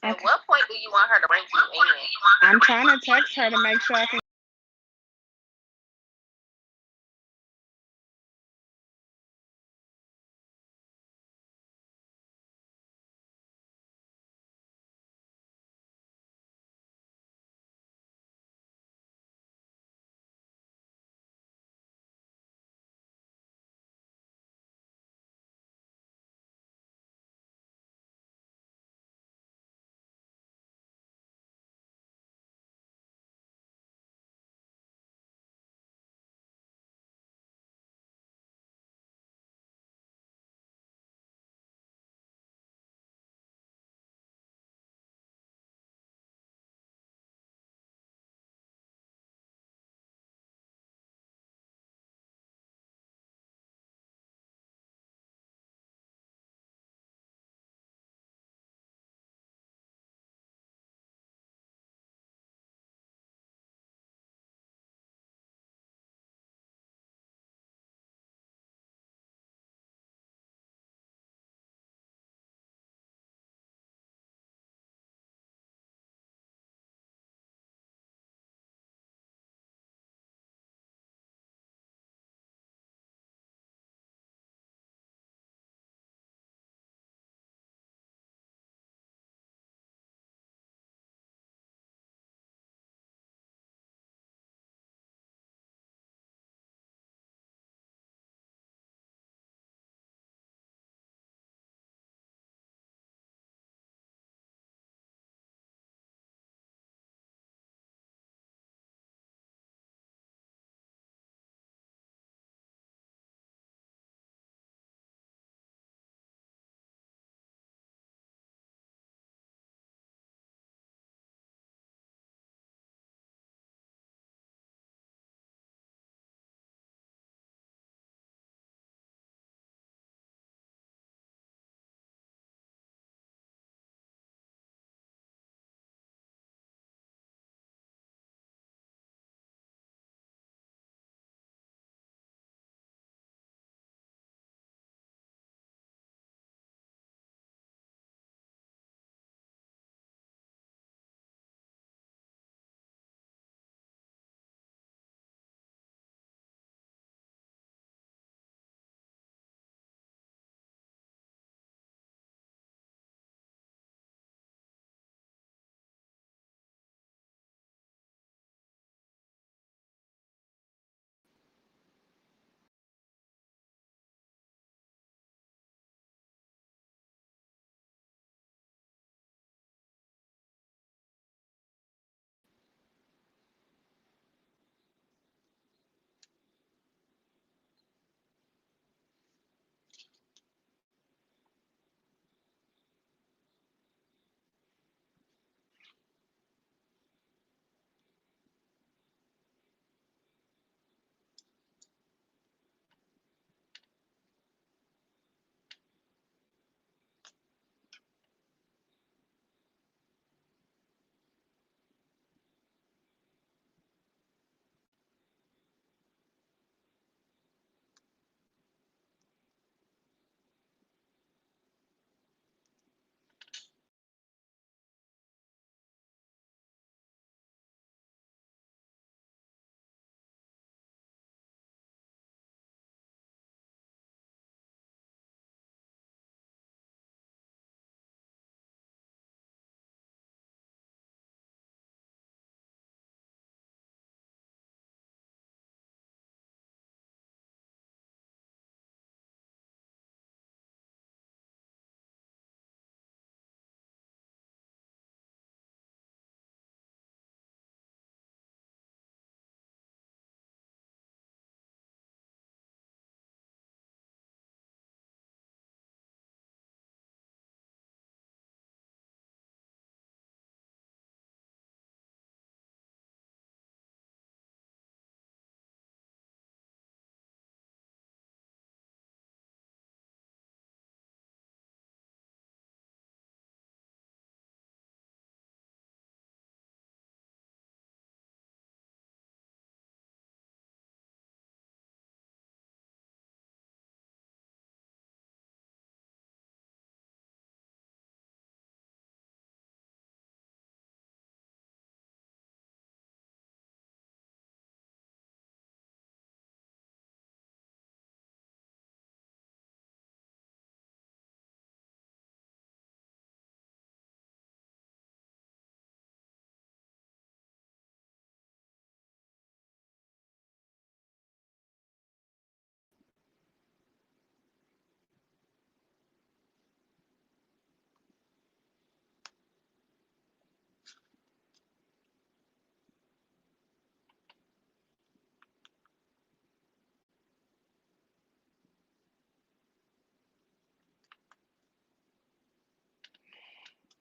At Okay. what point do you want her to bring you in? I'm trying to text her to make sure I can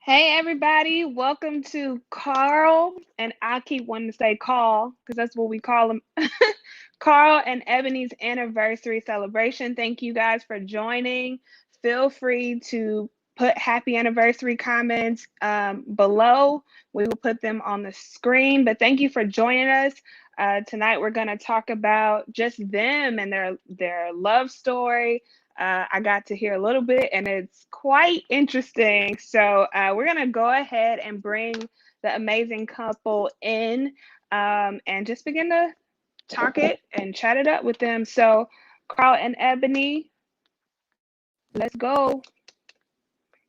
Hey everybody, welcome to Carl, and I keep wanting to say Carl because that's what we call him. Carl and Ebony's anniversary celebration. Thank you guys for joining. Feel free to put happy anniversary comments below. We will put them on the screen. But thank you for joining us. Tonight we're going to talk about just them and their love story. I got to hear a little bit, and it's quite interesting. So we're going to go ahead and bring the amazing couple in and just begin to talk it and chat it up with them. So, Carl and Ebony, let's go.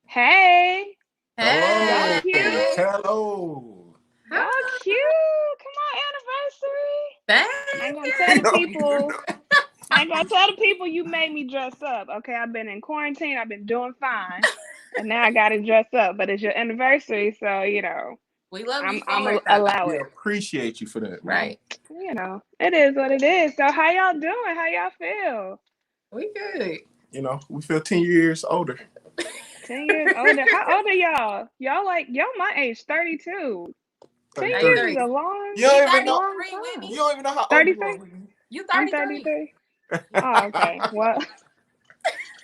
Hey, y'all Hello. cute. Hello. Y'all cute. Come on, anniversary. I ain't gonna tell the people. I ain't gonna tell the people you made me dress up. Okay, I've been in quarantine. I've been doing fine, and now I gotta dress up. But it's your anniversary, so We love you I'm for it. allow We it. appreciate you for that. Right. It is what it is. So how y'all doing? How y'all feel? We good. We feel 10 years older. 10 years older. How old are y'all? Y'all my age, 32. 10 33. years is a long, You don't even know. long Whitney. time. You don't even know how old 33? you are. Whitney. You I'm 33. 33. Oh, okay. Well,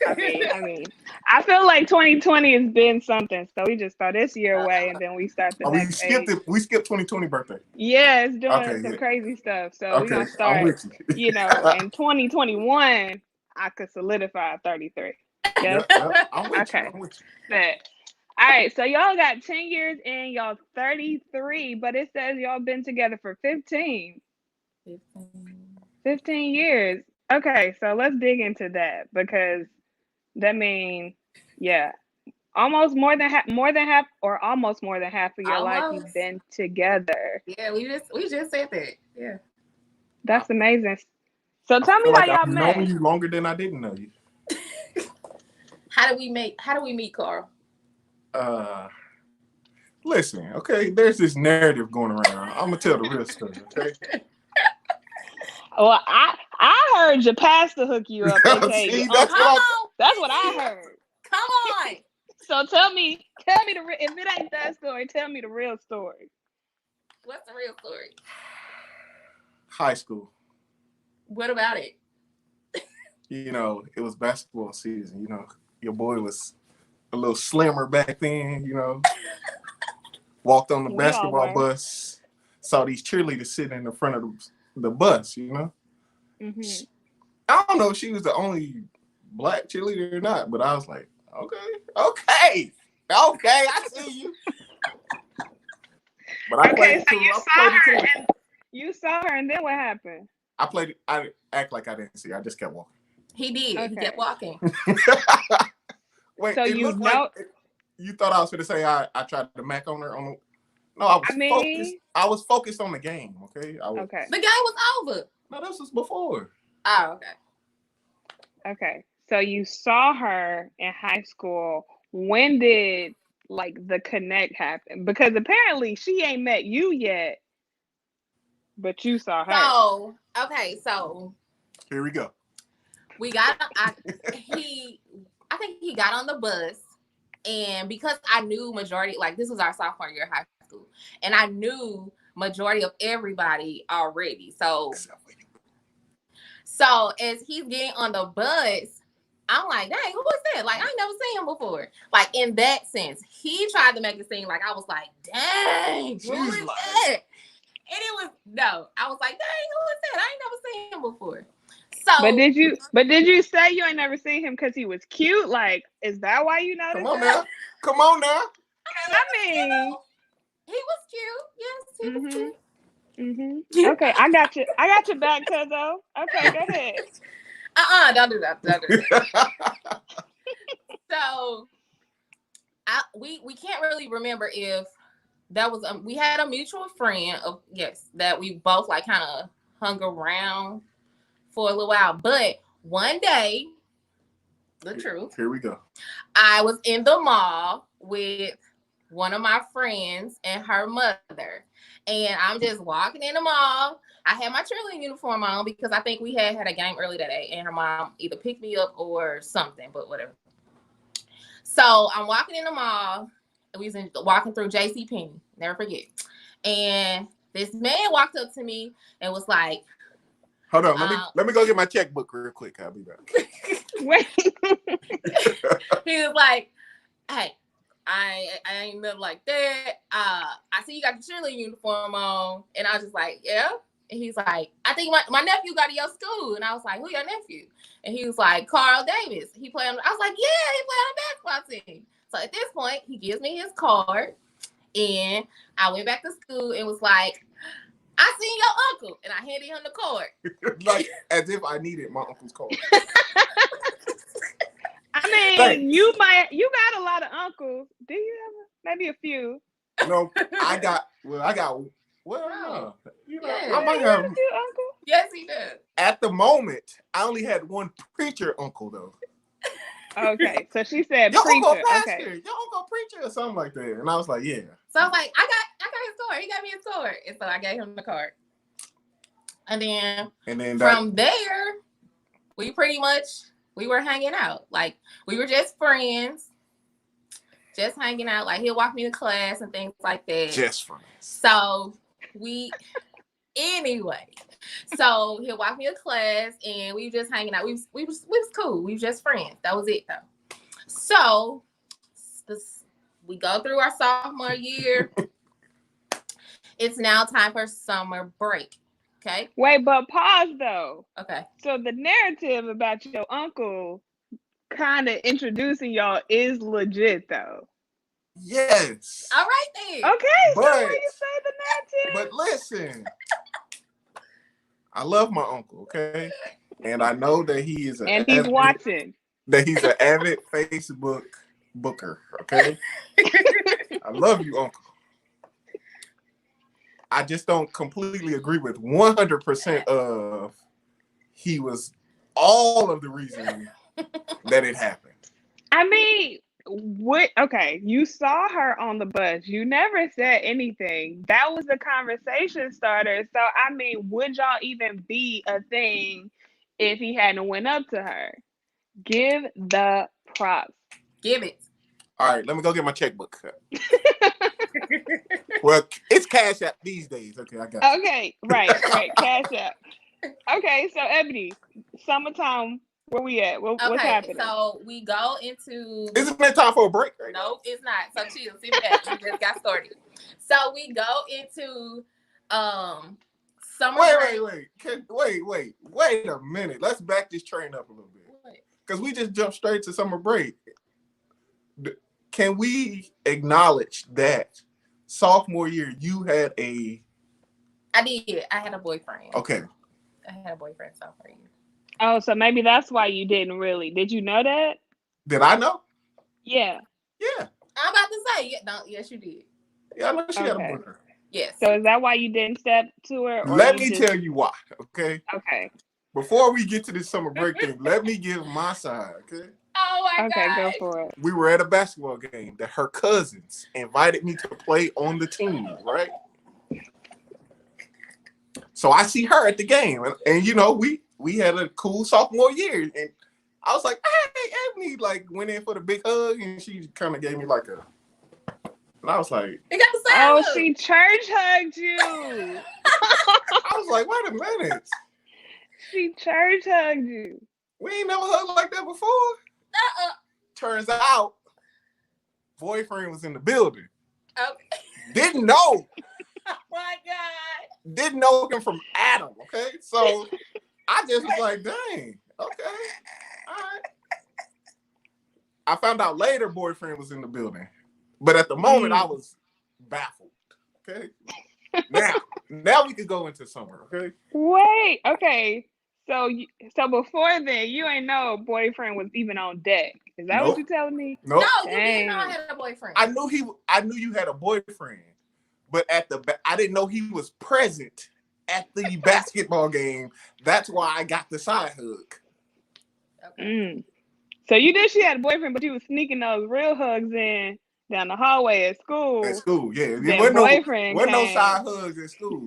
I mean, I feel like 2020 has been something. So we just start this year away and then we start the Oh, we next skipped age. it. We skipped 2020 birthday. Yeah, it's doing Okay, some yeah. crazy stuff. So we're Okay, going to I'm start, with you. in 2021, I could solidify 33. Yes? Yep, I'm with Okay. you. I'm with you. Bet. All right, so y'all got 10 years in, y'all 33, but it says y'all been together for 15 years. Okay, so let's dig into that because that means, yeah, almost more than half, or almost more than half of your life you've Almost. been together. Yeah, we just said that. Yeah. That's amazing. So tell I me feel how like y'all I've known met. you longer than I didn't know you. How do we meet, Carl? Listen, okay, there's this narrative going around. I'm gonna tell the real story, okay? Well, I heard your pastor hook you up, aka See, your that's uncle. what That's what I heard. Come on. So tell me if it ain't that story, tell me the real story. What's the real story? high school. What about it? It was basketball season. Your boy was a little slimmer back then. Walked on the We all basketball were. bus, saw these cheerleaders sitting in the front of the bus. Mm-hmm. I don't know if she was the only black cheerleader or not, but I was like, okay, I see you. But I played it cool. You saw her, and then what happened? I played it. I act like I didn't see her. I just kept walking. He did. Okay. He kept walking. Wait, so it looked like you thought I was going to say I tried to mac on her. No, I was focused. I was focused on the game. Okay. Okay. The game was over. No, this was before. Oh, okay. Okay. So you saw her in high school. When did the connect happen? Because apparently she ain't met you yet, but you saw her. So here we go. We got. I think he got on the bus, and because I knew majority, this was our sophomore year of high school, and I knew majority of everybody already. So as he's getting on the bus, I'm like, dang, who is that? I ain't never seen him before. In that sense, he tried to make it seem like I was like, dang, who is that? And it was I was like, dang, who is that? I ain't never seen him before. So, but did you say you ain't never seen him because he was cute? Is that why you noticed? Come on now. I mean, he was cute. Yes, he was cute. Mm-hmm. Okay, I got you. I got your back, Cuzzo. Okay, go ahead. Don't do that. So, we can't really remember if that was we had a mutual friend that we both kind of hung around for a little while, but one day, the truth. Here we go. I was in the mall with one of my friends and her mother, and I'm just walking in the mall. I had my cheerleading uniform on because I think we had a game early that day, and her mom either picked me up or something, but whatever. So I'm walking in the mall, We was walking through J.C. Penney, never forget. And this man walked up to me and was like, "Hold on, let me go get my checkbook real quick. I'll be back." Wait. He was like, "Hey, I ain't nothing like that. I see you got the cheerleading uniform on," and I was just like, "Yeah." And he's like, "I think my nephew got to your school," and I was like, "Who your nephew?" And he was like, "Carl Davis. He played on." I was like, "Yeah, he played on the basketball team." So at this point, he gives me his card, and I went back to school and was like, "I seen your uncle," and I handed him the card. Like as if I needed my uncle's card. I mean, Thanks. you got a lot of uncles. Do you have maybe a few? No, I got. No. You know, Yeah. I might You have. have a few uncles? Yes, he does. At the moment, I only had one preacher uncle though. Okay, so she said Your preacher. uncle pastor, Okay. your uncle preacher, or something like that. And I was like, yeah. So I was like, I got his card. He got me his card, and so I gave him the card. And then from there, we were hanging out. Like we were just friends, just hanging out. Like he'll walk me to class and things like that. Just friends. So anyway. So he'll walk me to class, and we were just hanging out. We was cool. We were just friends. That was it though. So we go through our sophomore year. It's now time for summer break. Okay. Wait, but pause though. Okay. So the narrative about your uncle kind of introducing y'all is legit though. Yes. All right then. Okay, so But- why you say the narrative? But listen, I love my uncle, okay? And I know that he is And he's watching. That he's an avid Facebook booker, okay? I love you, uncle. I just don't completely agree with 100% of he was all of the reason that it happened. I mean, okay, you saw her on the bus. You never said anything. That was a conversation starter. So I mean, would y'all even be a thing if he hadn't went up to her? Give the props. Give it. All right, let me go get my checkbook. Well, it's Cash App these days. Okay, I got it. Okay, right, Cash App. Okay, so Ebony, summertime, where we at? What's happening? So we go into. Isn't it time for a break? Right No, it's not. So chill. Sit back. We just got started. So we go into summer break. Wait a minute. Let's back this train up a little bit. Because we just jumped straight to summer break. Can we acknowledge that sophomore year you had a... I did. I had a boyfriend. Okay. I had a boyfriend sophomore year. Oh, so maybe that's why you didn't really. Did you know that? Did I know? Yeah. Yeah. I'm about to say, yes, you did. Yeah, I know she had a Okay. boyfriend. Yes. So is that why you didn't step to her? Or Let you me just... tell you why, okay? Okay. Before we get to this summer break thing, let me give my side, okay? Oh my Okay, God. go for it. We were at a basketball game that her cousins invited me to play on the team, right? So I see her at the game, and you know, we had a cool sophomore year, and I was like, hey, Ebony, like went in for the big hug, and she kind of gave me like a, and I was like, You got the same Oh, look. she church hugged you. I was like, wait a minute, She church hugged you. we ain't never hugged like that before. Turns out, boyfriend was in the building. Okay. Didn't know. Oh my God. Didn't know him from Adam, okay? So I just was like, dang, okay, all right. I found out later boyfriend was in the building. But at the moment, I was baffled, okay? Now we can go into summer, okay? Wait, okay. So before then, you ain't know boyfriend was even on deck. Is that Nope. what you telling me? Nope. No, you didn't know I Dang. had a boyfriend. I knew you had a boyfriend, but I didn't know he was present at the basketball game. That's why I got the side hug. Okay. So you did. She had a boyfriend, but you was sneaking those real hugs in down the hallway at school. At school, yeah. Then There wasn't boyfriend no came. side hugs at school.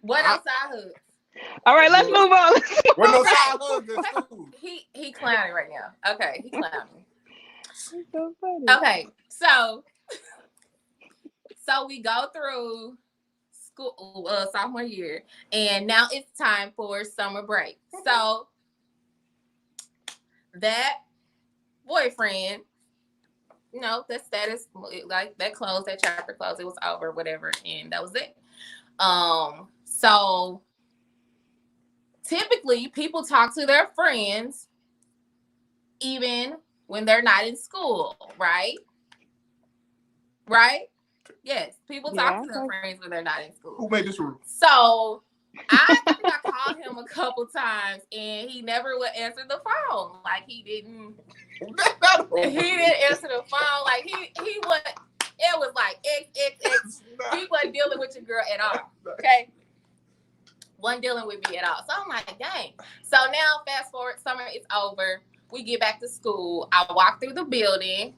What else I hood? All right, let's move on. Wasn't no Okay. side hugs at school. He clowning right now. Okay, he clowning. That's so funny. Okay, So we go through school sophomore year, and now it's time for summer break. So that boyfriend, that status, like that closed, that chapter closed, it was over, whatever, and that was it. So typically people talk to their friends even when they're not in school, right? Right? Yes, people talk to their friends when they're not in school. Who made this rule? So I called him a couple times and he never would answer the phone. Like he didn't answer the phone. Like he would. It was like X. He wasn't dealing with your girl at all. Okay, wasn't dealing with me at all. So I'm like, dang. So now fast forward, summer is over. We get back to school. I walk through the building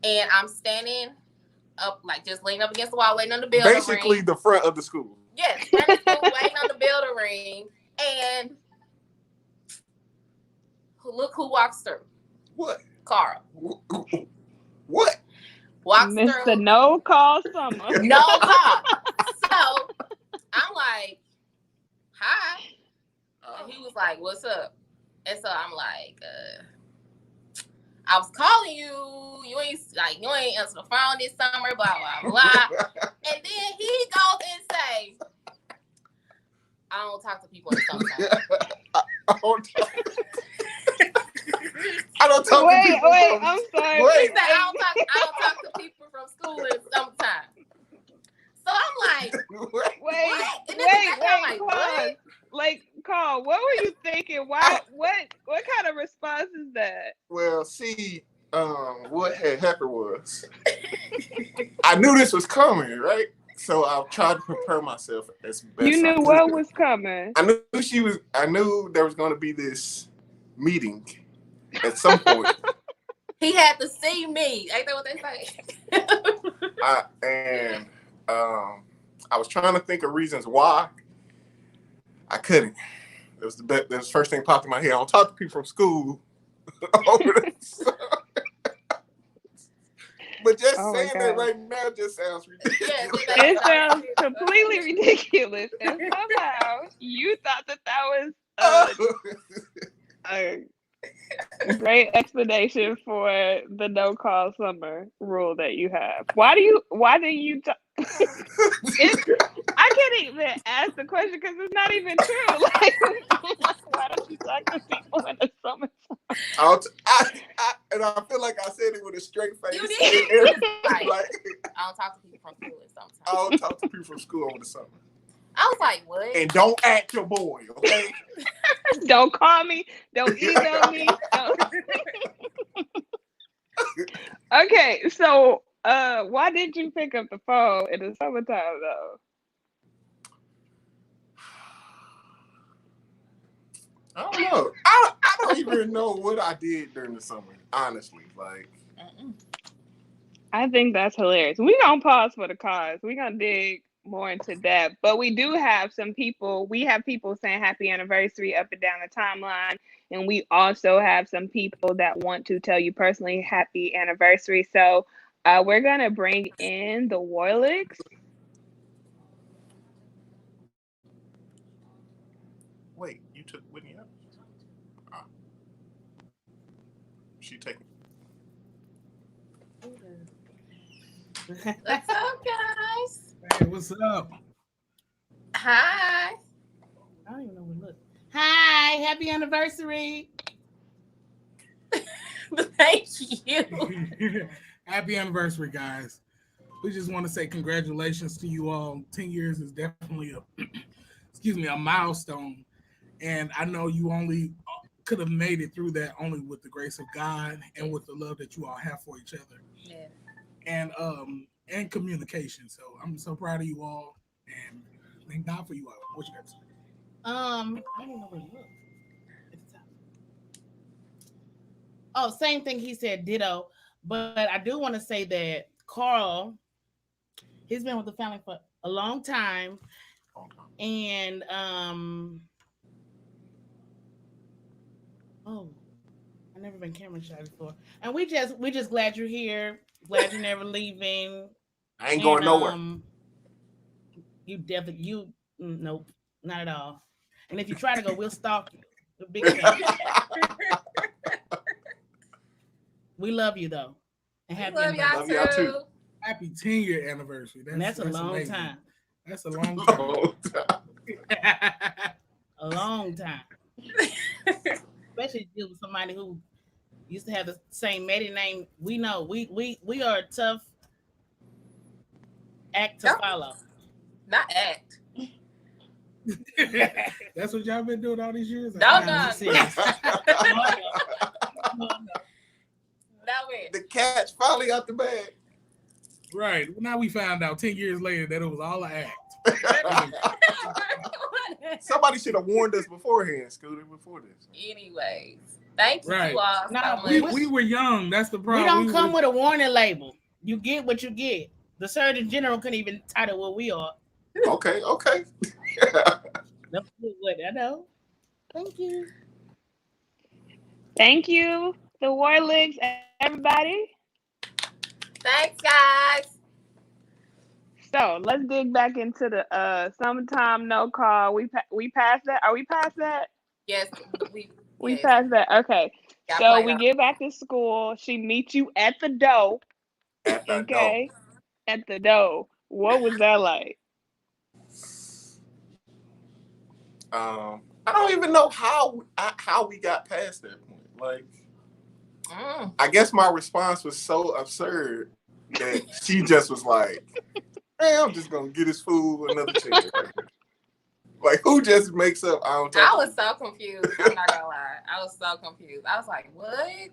and I'm standing up, like just leaning up against the wall, waiting on the bell to ring. Basically the front of the school. Yes, front of the school, waiting on the bell to ring. And look who walks through. What? Carl. What? Walks Mr. through. No Call Summer. No call. So I'm like, hi. And he was like, what's up? And so I'm like, I was calling you. You ain't answer the phone this summer, blah, blah, blah. And then he goes and say, I don't talk to people in the summertime. I don't talk to people. Wait, I'm sorry. He said, I don't talk to people from school in the summertime. So I'm like, wait, pause. Like, Carl, what were you thinking? Why? What kind of response is that? Well, see, what had happened was, I knew this was coming, right? So I tried to prepare myself as best. You knew what was coming. I knew there was going to be this meeting at some point. He had to see me. Ain't that what they say? I was trying to think of reasons why. I couldn't. It was the first thing popped in my head. I don't talk to people from school over this. But just saying that right now just sounds ridiculous. It sounds completely ridiculous. And somehow you thought that was a great explanation for the no call summer rule that you have. Why do you I can't even ask the question because it's not even true. Like, why don't you talk to people in the summertime? And I feel like I said it with a straight face. You did. I don't talk to people from school in the summertime. I don't talk to people from school over the summer. I was like, what? And don't act your boy, okay? Don't call me. Don't email me. Okay, so why did you pick up the phone in the summertime though? I don't know. I don't even know what I did during the summer, honestly. Like, I think that's hilarious. We're gonna pause for the cause. We're gonna dig more into that. But we do have some people. We have people saying happy anniversary up and down the timeline. And we also have some people that want to tell you personally happy anniversary. So we're going to bring in the Warlicks. Wait, you took Whitney out? She taking. What's up, guys? Hey, what's up? Hi. I don't even know what it looks. Hi, happy anniversary. Thank you. Happy anniversary, guys. We just want to say congratulations to you all. 10 years is definitely a milestone. And I know you only could have made it through that only with the grace of God and with the love that you all have for each other. Yeah. And communication. So I'm so proud of you all and thank God for you all. What you got to say? I don't know where to look. At the top. Oh, same thing he said, ditto. But I do want to say that Carl, he's been with the family for a long time. And I I've never been camera shy before. And we just glad you're here. Glad you're never leaving. I ain't And going nowhere. You definitely nope, not at all. And if you try to go, we'll stalk you. We're big fans. We love you though. And We happy love anniversary. y'all Love y'all too. too. Happy 10-year anniversary. And that's a long amazing. time. That's a long time. Long time. A long time. Especially with somebody who used to have the same maiden name. We know we are a tough act to Yep. follow. Not act. That's what y'all been doing all these years? No, I'm no. just serious. No way. The cat's finally out the bag. Right. Well, now we found out 10 years later that it was all an act. Somebody should have warned us beforehand, Scooter, before this. Anyways, thank you Right. all so Nah, much. We were young. That's the We problem. don't come with a warning label. You get what you get. The Surgeon General couldn't even title what we are. Okay. That's what I know. Thank you. Thank you, the Warlicks, everybody. Thanks, guys. So let's dig back into the summertime no call. We passed that. Are we past that? Yes, We yes. passed that. Okay. Got So played we out. get back to school. She meets you at the door. At the Okay. At the door. What was that like? door. I don't even know how we got past that point. Like, I guess my response was so absurd that she just was like, "Hey, I'm just gonna get his food another chair." Like, who just makes up? I was so confused. I'm not gonna lie. I was so confused. I was like, what?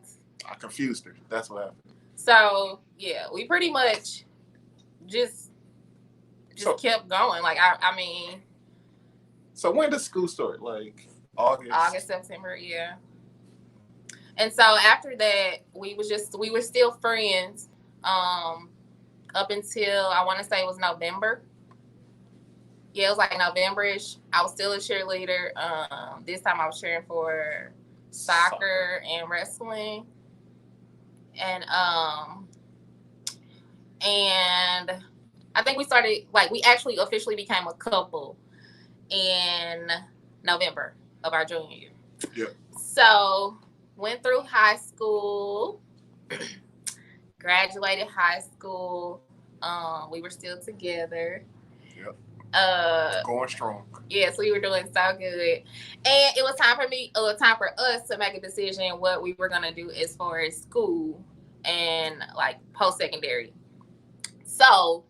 I confused her. That's what happened. So yeah, we pretty much just kept going. Like I mean. So when does school start? Like August, September, yeah. And so after that, we were still friends. Up until I want to say it was November. Yeah, it was like November-ish. I was still a cheerleader. This time I was cheering for soccer and wrestling. And I think we actually officially became a couple in November of our junior year. Yep. So went through high school, graduated high school. We were still together. Yep. Going strong. Yes, we were doing so good. And it was time for us to make a decision what we were gonna do as far as school and like post-secondary. So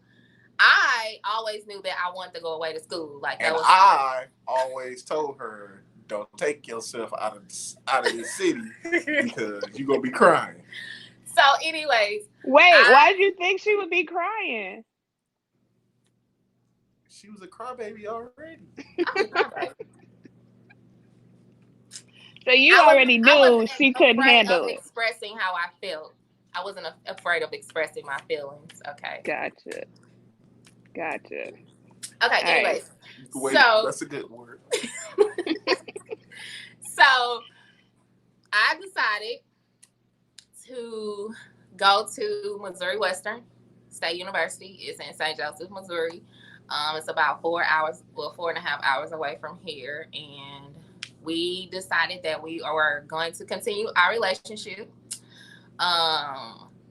I always knew that I wanted to go away to school. I always told her, don't take yourself out of the city because you're gonna be crying. So, anyways. Wait, why did you think she would be crying? She was a crybaby already. So you already knew she couldn't handle it. Expressing how I felt. I wasn't afraid of expressing my feelings. Okay. Gotcha. Okay. All anyways, right. So that's a good word. So I decided to go to Missouri Western State University. It's in St. Joseph, Missouri. It's about 4.5 hours away from here. And we decided that we were going to continue our relationship,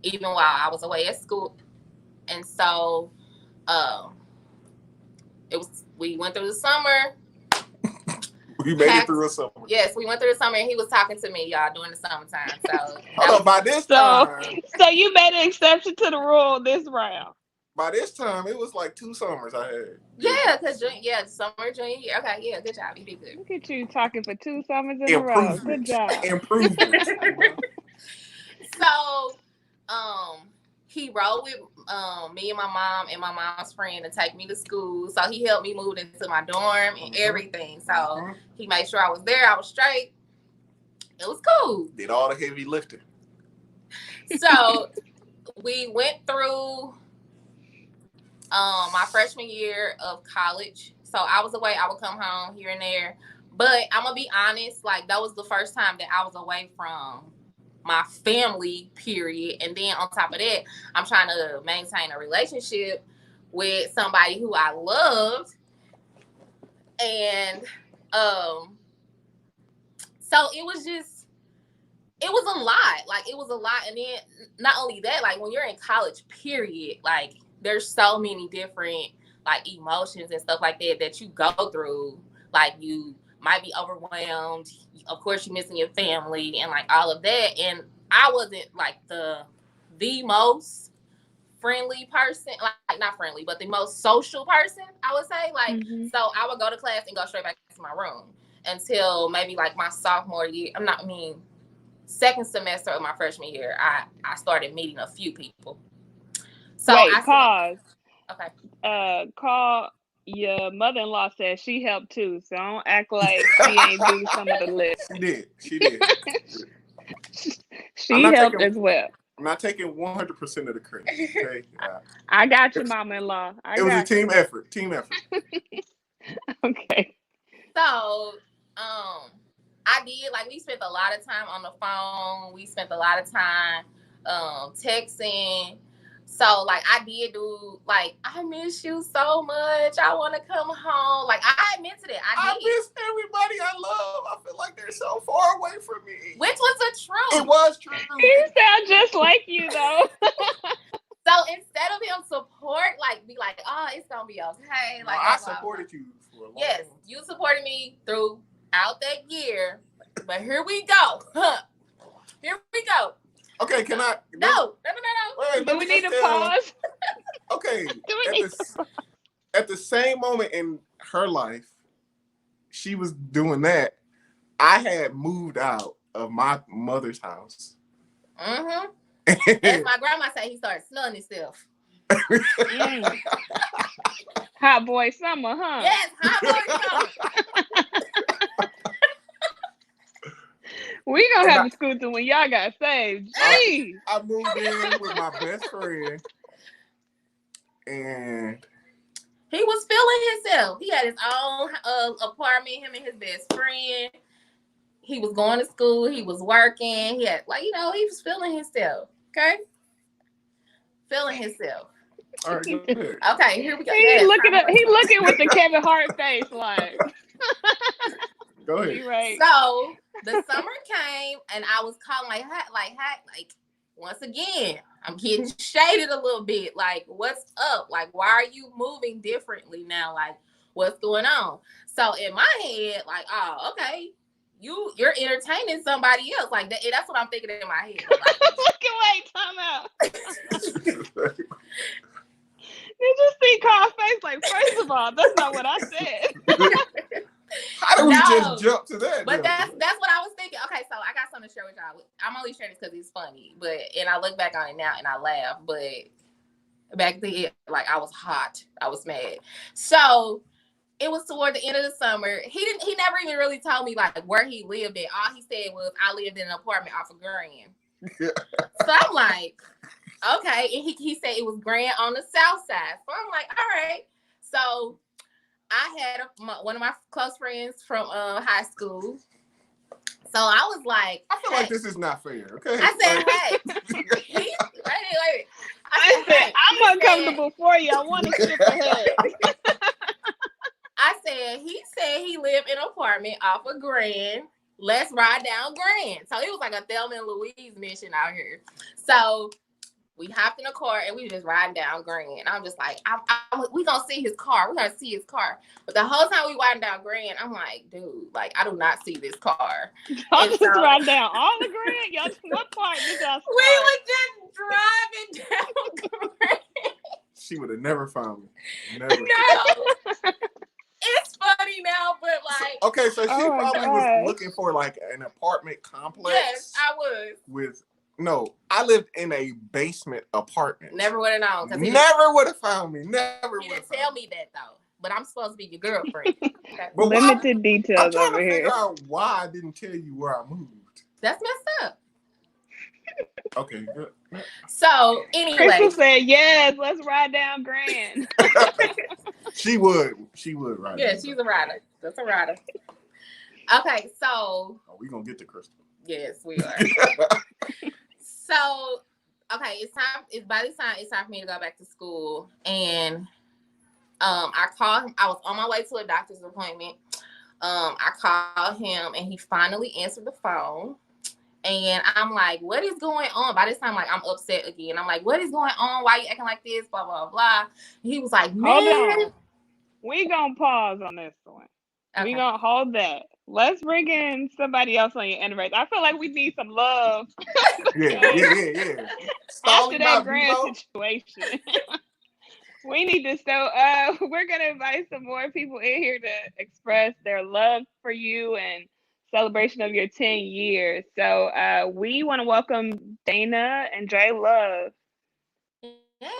even while I was away at school. And so we went through the summer. We made it through a summer. Yes, we went through the summer, and he was talking to me, y'all, during the summertime. So by this time, so you made an exception to the rule this round. By this time, it was like 2 summers I had. Yeah, because summer, junior year. Okay, yeah, good job. You did good. Look at you talking for 2 summers in a row. Good job. Improvement. So, he rode with me and my mom and my mom's friend to take me to school. So he helped me move into my dorm and everything. So he made sure I was there. I was straight. It was cool. Did all the heavy lifting. So we went through my freshman year of college. So I was away. I would come home here and there. But I'm going to be honest, like that was the first time that I was away from my family, period. And then on top of that, I'm trying to maintain a relationship with somebody who I loved. And so it was a lot. Like, it was a lot. And then not only that, like, when you're in college, period, like, there's so many different, like, emotions and stuff like that you go through. Like, you might be overwhelmed. Of course, you're missing your family and, like, all of that. And I wasn't, like, the most friendly person. Like, not friendly, but the most social person, I would say. Like, so I would go to class and go straight back to my room until maybe, like, my sophomore year. Second semester of my freshman year, I started meeting a few people. So pause. Okay. Call your mother-in-law said she helped too, so don't act like she ain't do some of the list. She did. She helped as well. I'm not taking 100% of the credit. Okay? I got you, mama-in-law. It was a team effort. Okay. So, I did, like, we spent a lot of time on the phone. We spent a lot of time texting. So, like, I did do, like, I miss you so much. I want to come home. Like, I admit to that. I miss everybody I love. I feel like they're so far away from me. Which was the truth. It was true. He sound just like you, though. So, instead of him support, like, be like, oh, it's going to be okay. Like, I supported you for a long time. Yes, you supported me throughout that year. But here we go. Here we go. Okay, can I? No. Wait, do we need to pause? Okay. At the same moment in her life, she was doing that. I had moved out of my mother's house. Mm-hmm. As my grandma said, he started smelling himself. Hot boy summer, huh? Yes, hot boy summer. We gonna have to scooter when y'all got saved. Jeez. I moved in with my best friend, and he was feeling himself. He had his own apartment, him and his best friend. He was going to school. He was working. He had, like, he was feeling himself. Okay, feeling himself. All right, go ahead. Okay, here we go. He looking with the Kevin Hart face, like. Go ahead. Right. So the summer came, and I was calling like once again, I'm getting shaded a little bit. Like, what's up? Like, why are you moving differently now? Like, what's going on? So in my head, like, oh, okay, you're entertaining somebody else. Like that's what I'm thinking in my head. Like, wait, time out. Did you see Carl's face? Like, first of all, that's not what I said. How do we just jump to that? But that's what I was thinking. Okay, so I got something to share with y'all. I'm only sharing this because it's funny, and I look back on it now and I laugh. But back then, like, I was hot. I was mad. So it was toward the end of the summer. He never even really told me, like, where he lived at. All he said was, I lived in an apartment off of Grand. So I'm like, okay. And he said it was Grand on the south side. So I'm like, all right. So I had one of my close friends from high school. So I was like, I feel like this is not fair. Okay. I said, hey. Wait. I said, I'm uncomfortable for you. I want to skip ahead. I said, he said he lived in an apartment off of Grand. Let's ride down Grand. So it was like a Thelma and Louise mission out here. So we hopped in a car and we were just riding down Grand. I'm just like, we gonna see his car. We're gonna see his car. But the whole time we riding down Grand, I'm like, dude, like, I do not see this car. Y'all just riding down all the Grand? Y'all, what part did y'all start? We were just driving down Grand. She would have never found me. Never. No. It's funny now, but like. Okay, so she probably was looking for like an apartment complex. Yes, I was. No, I lived in a basement apartment. Never would have known. Never would have found me. Never would have. He didn't tell me that though. But I'm supposed to be your girlfriend. Okay. But limited details I'm trying over to here. figure out why I didn't tell you where I moved. That's messed up. Okay, good. So anyway, Crystal said, "Yes, let's ride down Grand." She would ride. Yeah, she's a rider. That's a rider. Okay, so we gonna get to Crystal. yes, we are. So, okay, it's time. It's by this time. It's time for me to go back to school, and I called him. I was on my way to a doctor's appointment. I called him, and he finally answered the phone. And I'm like, what is going on? By this time, like, I'm upset again. I'm like, what is going on? Why are you acting like this? Blah, blah, blah. And he was like, man. Hold on. We gonna pause on this one. Okay. We gonna hold that. Let's bring in somebody else on your anniversary. I feel like we need some love. Yeah. After that grand situation. We need to, we're gonna invite some more people in here to express their love for you and celebration of your 10 years. So we want to welcome Dana and Dre Love. Yes.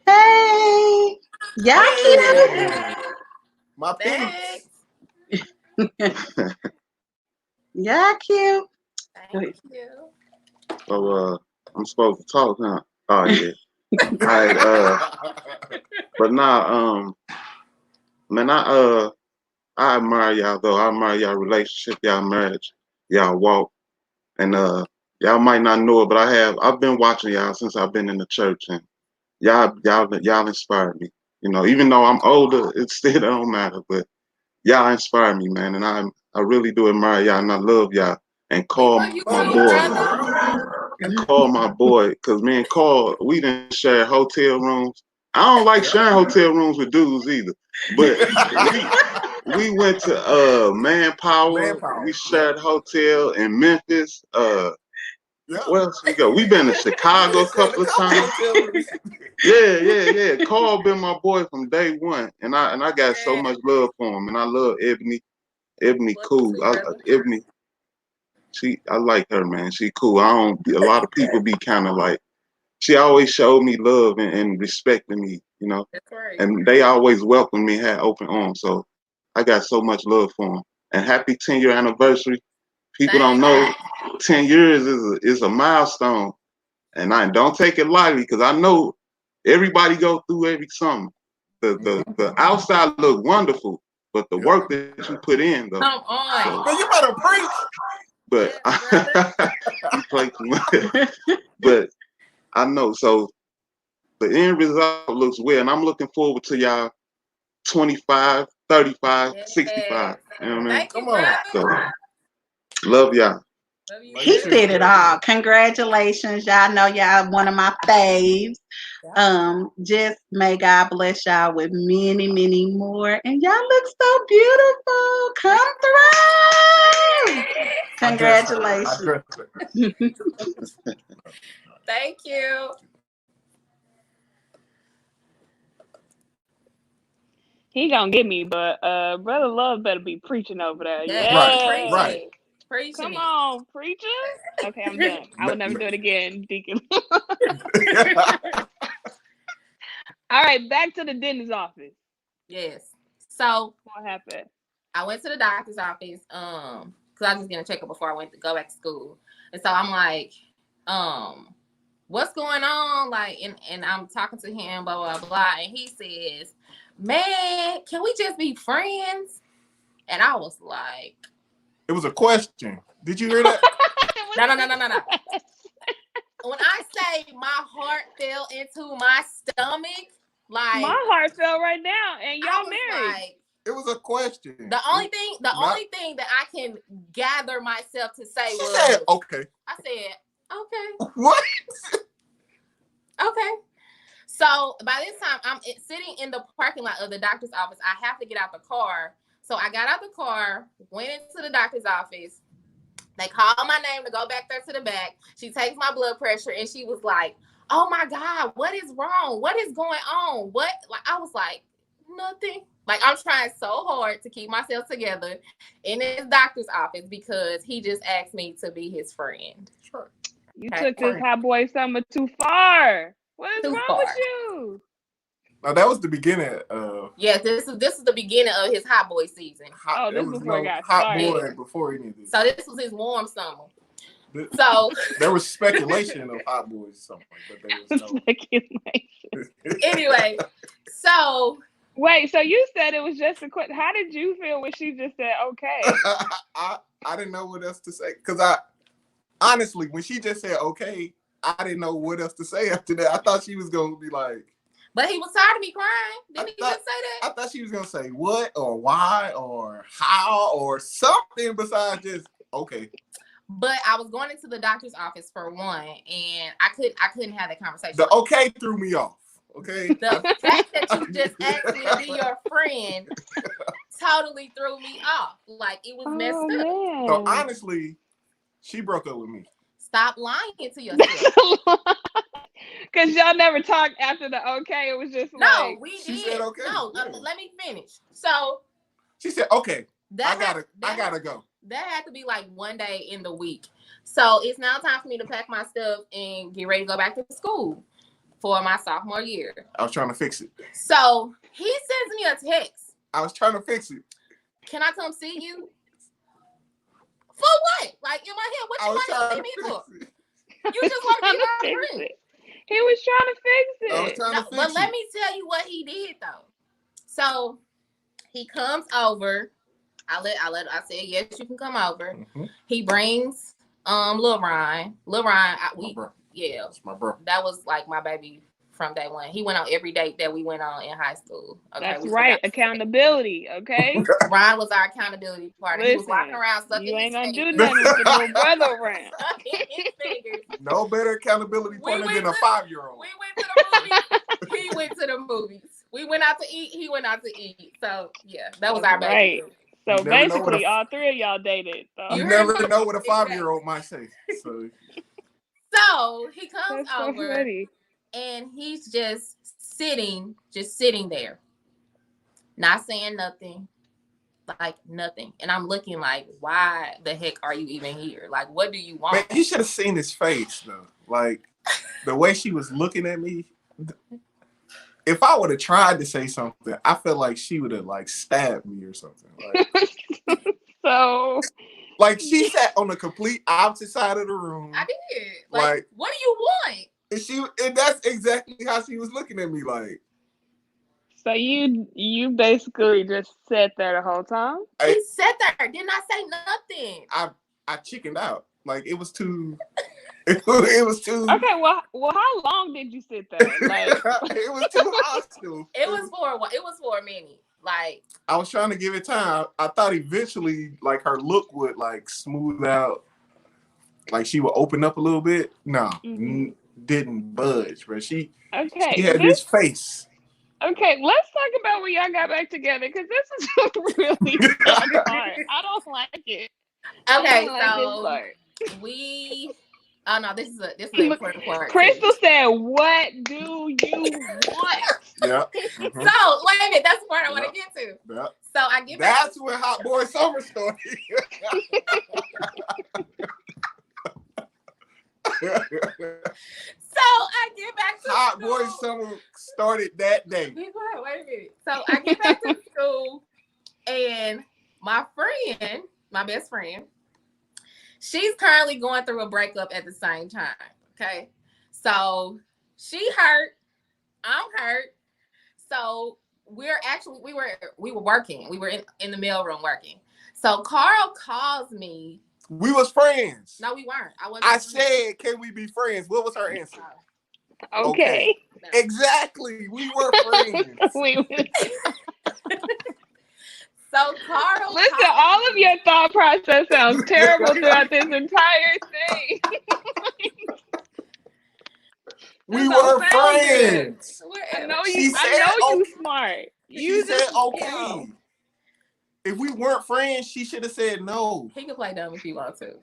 Hey, y'all Hey, my Thanks. peeps. y'all cute. Thank you. So I'm supposed to talk, huh? Oh yeah. All right, but nah, man, I admire y'all though. I admire y'all relationship, y'all marriage, y'all walk. And y'all might not know it, but I've been watching y'all since I've been in the church, and y'all inspired me. You know, even though I'm older, it still don't matter. But y'all inspire me, man, and I really do admire y'all, and I love y'all. And call my boy, cause me and Carl, we didn't share hotel rooms. I don't like sharing hotel rooms with dudes either. But we went to Manpower. We shared hotel in Memphis. Where else we go? We've been to Chicago a couple of times. Yeah. Carl been my boy from day one, and I got so much love for him, and I love Ebony. Ebony cool. Ebony, I like her, man. She cool. A lot of people be kind of like, she always showed me love and respecting me, you know. That's right. And they always welcomed me, had open arms. So I got so much love for them. And happy 10-year anniversary. People don't know 10 years is a milestone. And I don't take it lightly, because I know everybody go through every summer. The outside look wonderful, but the work that you put in, though. Come on. So, Man, you better preach. but you play too much. But I know. So the end result looks well, and I'm looking forward to y'all 25, 35, 65. You know what I mean? Thank you, Come on. brother. So love y'all. Love you. He did it all. Congratulations. Y'all know y'all one of my faves. Just may God bless y'all with many, many more. And y'all look so beautiful. Come through. Congratulations. Thank you. He gonna get me, but Brother Love better be preaching over there. Yeah. Right. Preaching Come it. on, preacher. Okay, I'm done. I will never do it again, Deacon. All right, back to the dentist's office. Yes. So What happened? I went to the doctor's office, because I was just getting a checkup before I went to go back to school. And so I'm like, what's going on? Like, and I'm talking to him, blah, blah, blah. And he says, man, can we just be friends? And I was like, It was a question. Did you hear that? No. When I say my heart fell into my stomach, like my heart fell right now, and y'all married. Like, it was a question. The only thing that I can gather myself to say she was, said, okay. I said, okay. What? Okay. So by this time, I'm sitting in the parking lot of the doctor's office. I have to get out the car. So I got out the car, went into the doctor's office. They called my name to go back there to the back. She takes my blood pressure, and she was like, oh my God, what is wrong? What is going on? What? Like, I was like, nothing. Like, I'm trying so hard to keep myself together in his doctor's office because he just asked me to be his friend. Sure. You took this hot boy summer too far. What is wrong with you? Now that was the beginning of. Yes, this is the beginning of his hot boy season. This was before it got hot started. boy before any of this. So this was his warm summer. So there was speculation of hot boys somewhere, but there was no speculation. Anyway, so Wait, so you said it was just a quick. How did you feel when she just said okay? I didn't know what else to say because I honestly, when she just said okay, I didn't know what else to say after that. I thought she was gonna be like, But he was tired of me crying. Didn't he just say that? I thought she was gonna say what or why or how or something besides just okay. But I was going into the doctor's office for one, and I couldn't have that conversation. The okay threw me off. Okay. The fact that you just asked me to be your friend totally threw me off. Like it was messed up. Man. So honestly, she broke up with me. Stop lying to yourself. Because y'all never talked after the okay. It was just No, like we did. She said okay. No, Yeah. let me finish. So She said okay. I that gotta go. That had to be like one day in the week. So it's now time for me to pack my stuff and get ready to go back to school for my sophomore year. I was trying to fix it. So he sends me a text. I was trying to fix it. Can I come see you? For what? Like in my head, what you want to see me for? You just want to be my friend. it. He was trying to fix I was it. trying to fix But it. let me tell you what he did though. So he comes over. I said, yes, you can come over. Mm-hmm. He brings Lil Ryan. Yeah. That's my bro. That was like my baby from day one. He went on every date that we went on in high school. Okay, That's right. Accountability, okay? Ryan was our accountability partner. He was walking around sucking you ain't his gonna do fingers. nothing with the little brother around. Sucking his fingers. No better accountability partner than a 5-year-old. We went to the movies. He went to the movies. We went out to eat. He went out to eat. So yeah, that was our baby. Right. So basically, all three of y'all dated. So. You never know what a 5-year-old might say. So he comes That's so over funny. and he's just sitting there, not saying nothing, like nothing. And I'm looking like, why the heck are you even here? Like, what do you want? man, you should have seen his face though. Like the way she was looking at me. If I would have tried to say something, I felt like she would have like stabbed me or something. Like, So like she sat on the complete opposite side of the room. I did. Like, what do you want? And that's exactly how she was looking at me. Like, so you basically just sat there the whole time? He sat there, did not say nothing. I chickened out. Like it was too. It was too. Okay, well, how long did you sit there? Like it was too hostile. It was for a minute. Like I was trying to give it time. I thought eventually, like her look would like smooth out, like she would open up a little bit. No, didn't budge, but she had this face. Okay, let's talk about when y'all got back together because this is really hard. I don't like it. Okay, so we. Oh no, this is an important part. Crystal said, "What do you want?" Yeah. So wait a minute, that's the part I want to get to. Yeah. So I get back. That's when Hot Boy Summer started. So I get back to Hot school. Boy Summer started that day. Wait a minute. So I get back to school, and my best friend, she's currently going through a breakup at the same time. Okay. So she hurt. I'm hurt. So we were working. We were in the mailroom working. So Carl calls me. We was friends. No, we weren't. I said, can we be friends? What was her answer? Okay. Exactly. We were friends. So Carl, listen, all of your thought process sounds terrible throughout this entire thing. We were friends. I know you smart. She said okay. If we weren't friends, she should have said no. He can play dumb if he wants to.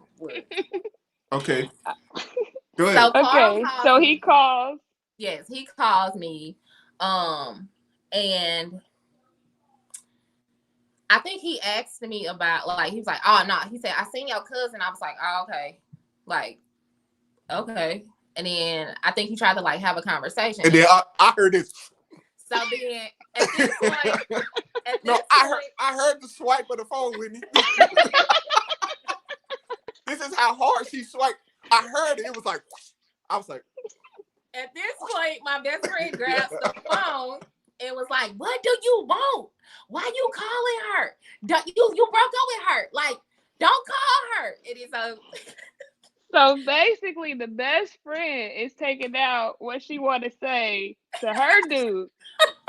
Okay. Go ahead. So he calls. Yes, he calls me. And I think he asked me about, like, he was like, oh, no. He said, I seen your cousin. I was like, oh, okay. Like, okay. And then I think he tried to, like, have a conversation. And then I heard this. So then, at this point... I heard the swipe of the phone, Whitney. This is how hard she swiped. I heard it. It was like, whoosh. I was like... At this point, my best friend grabs the phone and was like, "What do you want? Why you calling her? You broke up with her? Like, don't call her." It is so. So basically, the best friend is taking out what she want to say to her dude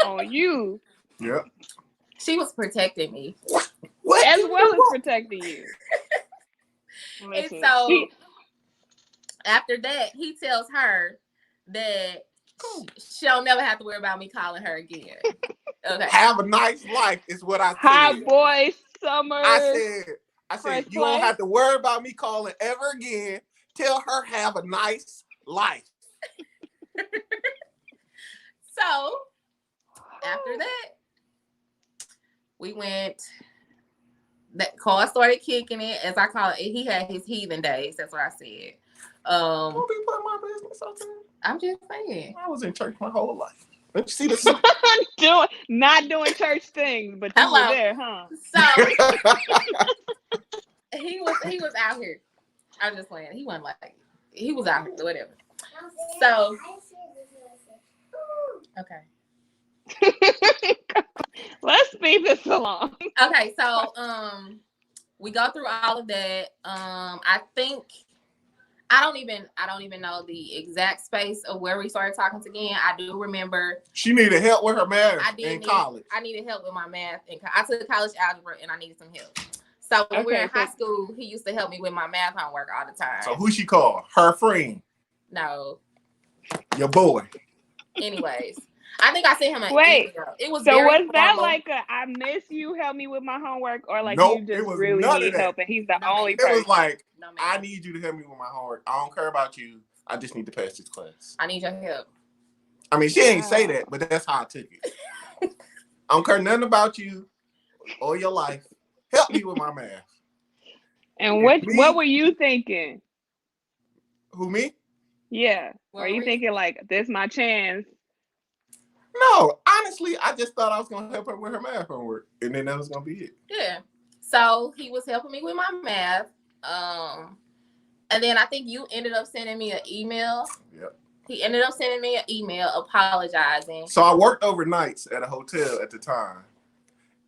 on you. Yep. She was protecting me. What as do well you as want? protecting you. And Listen, so after that, he tells her that she'll never have to worry about me calling her again. Okay. Have a nice life is what I hot said. boy summer. I said Press you don't play. have to worry about me calling ever again. Tell her have a nice life. So after that, we went. That Carl started kicking it, as I call it. He had his heathen days. That's what I said. Don't be putting my business out there. I'm just saying. I was in church my whole life. Don't you see this? Not doing church things, but you Hello. were there, huh? So he was out here. I'm just playing. He wasn't like he was out here, whatever. So okay. Let's speed this along. Okay, so we go through all of that. I think I don't even know the exact space of where we started talking again. I do remember she needed help with her math in college. I needed help with my math, and I took college algebra, and I needed some help. So when we were in high school, he used to help me with my math homework all the time. So who she called? Her friend? No. Your boy. Anyways, I think I sent him an Wait. email. It was so very was that formal. like a I miss you, help me with my homework, or like Nope, you it just was really none of need that. help and he's the No, only It person? was like, No, ma'am. I need you to help me with my homework. I don't care about you. I just need to pass this class. I need your help. I mean, she ain't say that, but that's how I took it. I don't care nothing about you or your life. Help me with my math. And what were you thinking? Who, me? Yeah. What Are you were you- thinking like this my chance? No, honestly, I just thought I was gonna help her with her math homework, and then that was gonna be it. Yeah. So he was helping me with my math. And then I think you ended up sending me an email. Yep. He ended up sending me an email apologizing. So I worked overnights at a hotel at the time,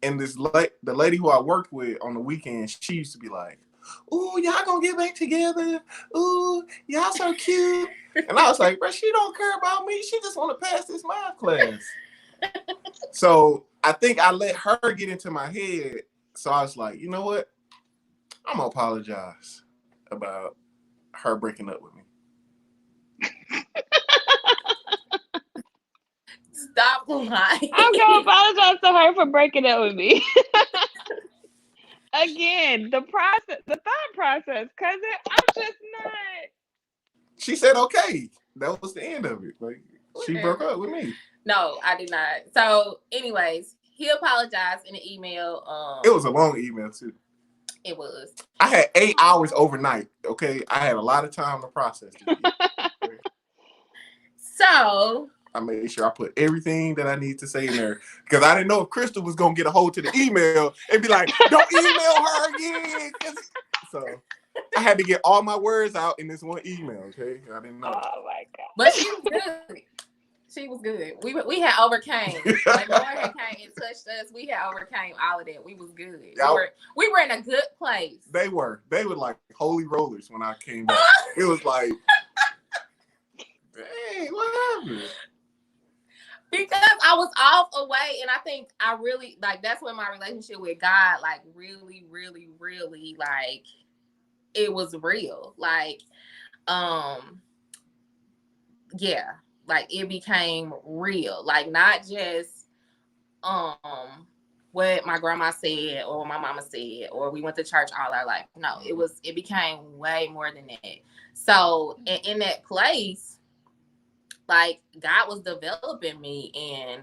and the lady who I worked with on the weekends, she used to be like, "Ooh, y'all gonna get back together? Ooh, y'all so cute." And I was like, "Bro, she don't care about me. She just want to pass this math class." So I think I let her get into my head. So I was like, you know what? I'm gonna apologize about her breaking up with me. Stop lying. I'm gonna apologize to her for breaking up with me. Again, the thought process, cousin, I'm just not. She said, okay. That was the end of it. Like, she broke up with me. No, I did not. So, anyways, he apologized in the email. It was a long email too. It was. I had 8 hours overnight. Okay, I had a lot of time to process it. So I made sure I put everything that I need to say in there because I didn't know if Crystal was gonna get a hold to the email and be like, "Don't email her again." So I had to get all my words out in this one email. Okay, I didn't know. Oh my god! But she was good. She was good. We had overcame. Like Lord had came and touched us. We had overcame all of that. We was good. We were in a good place. They were like holy rollers when I came back. It was like, dang, what happened? Because I was off away, and I think I really like that's when my relationship with God like really, really, really like it was real. Like, yeah. Like it became real, like not just what my grandma said or what my mama said or we went to church all our life. No, it became way more than that. So in that place, like God was developing me, and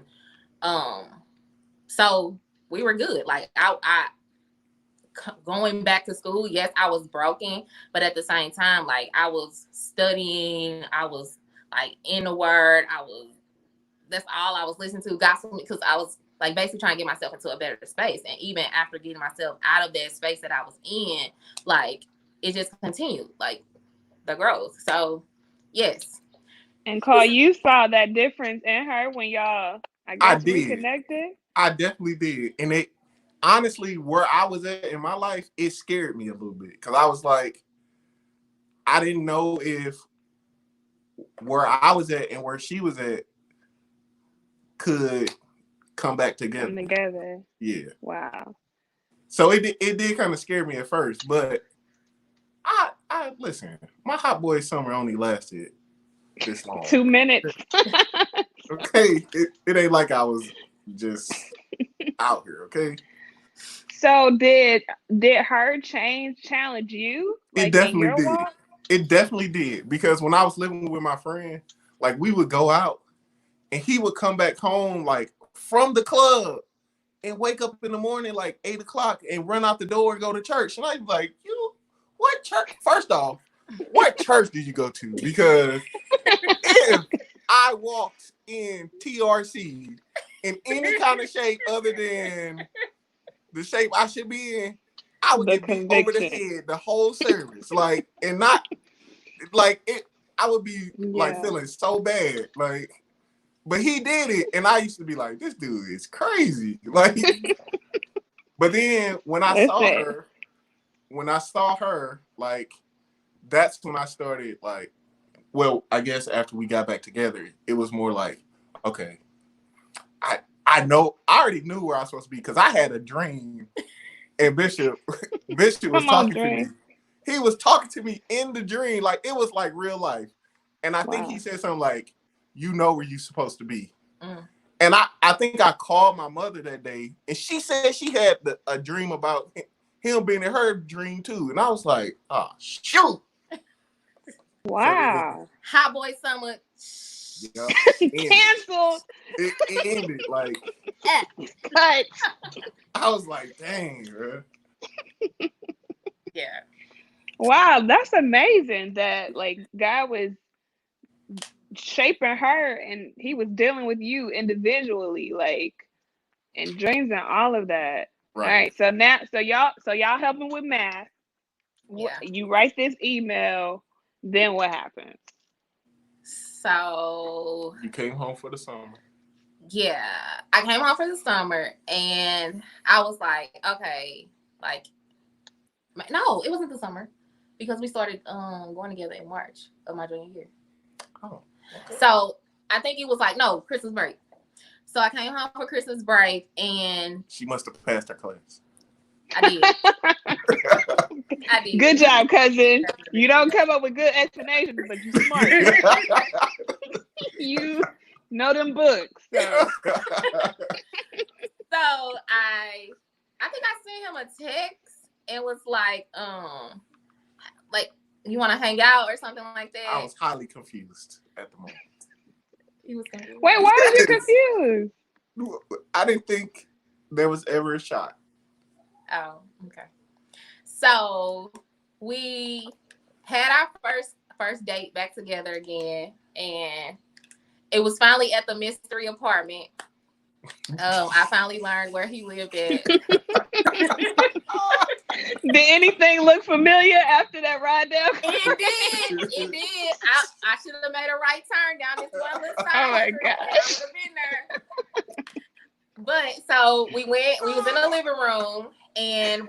so we were good. Like I going back to school, yes, I was broken, but at the same time, like I was studying, I was like in the word, that's all I was listening to gospel because I was like basically trying to get myself into a better space. And even after getting myself out of that space that I was in, like it just continued, like the growth. So yes. And Carl, you saw that difference in her when y'all I I guess did. reconnected. I definitely did. And it honestly, where I was at in my life, it scared me a little bit. Cause I was like, I didn't know if where I was at and where she was at could come back together. Come together. Yeah. Wow. So it did kind of scare me at first, but I listen, my hot boy summer only lasted this long. 2 minutes. Okay. It ain't like I was just out here, okay? So did her challenge you? Like It definitely in your did. walk? It definitely did. Because when I was living with my friend, like we would go out and he would come back home like from the club and wake up in the morning like 8 o'clock and run out the door and go to church. And I was like, you, what church? First off, what church did you go to? Because if I walked in TRC in any kind of shape other than the shape I should be in, I would The get beat over the conviction. head the whole service. Like, and not like it, I would be like Yeah. feeling so bad. Like, but he did it, and I used to be like, this dude is crazy. Like, but then when I saw her, like, that's when I started, like, well, I guess after we got back together, it was more like, okay, I already knew where I was supposed to be because I had a dream, and Bishop was talking to me. He was talking to me in the dream, like it was like real life, and I think he said something like, "You know where you're supposed to be." And I think I called my mother that day, and she said she had a dream about him being in her dream too, and I was like, "Oh shoot!" Wow. Hot boy summer. Canceled. It ended like. But I was like, "Dang, bro." Yeah. Wow, that's amazing that like God was shaping her and he was dealing with you individually, like in dreams and all of that. Right. All right. So now y'all helping with math. Yeah. You write this email, then what happens? So you came home for the summer. Yeah, I came home for the summer and I was like, okay, like, no, it wasn't the summer because we started going together in March of my junior year. Oh, okay. So I think it was like, no, Christmas break. So I came home for Christmas break and she must have passed her class. I did. I did. Good job, cousin. You don't come up with good explanations, but you smart. You know them books. So I think I sent him a text and was like you want to hang out or something like that. I was highly confused at the moment. He was confused. Wait, why was you confused? I didn't think there was ever a shot. Oh, okay. So we had our first date back together again, and it was finally at the mystery apartment. I finally learned where he lived at. Did anything look familiar after that ride down? It did. I should have made a right turn down this one little side. Oh my gosh. I would have been there. But so we was in the living room and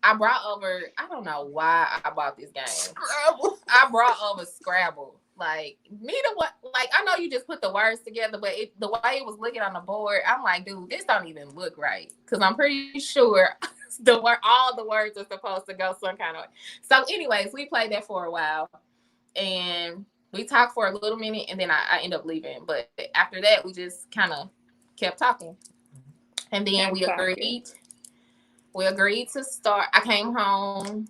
I brought over, I don't know why I bought this game. Scrabble. I brought over Scrabble. Like, I know you just put the words together, but the way it was looking on the board, I'm like, dude, this don't even look right. Because I'm pretty sure all the words are supposed to go some kind of way. So anyways, we played that for a while. And we talked for a little minute, and then I ended up leaving. But after that, we just kind of kept talking. And then we agreed to start. I came home.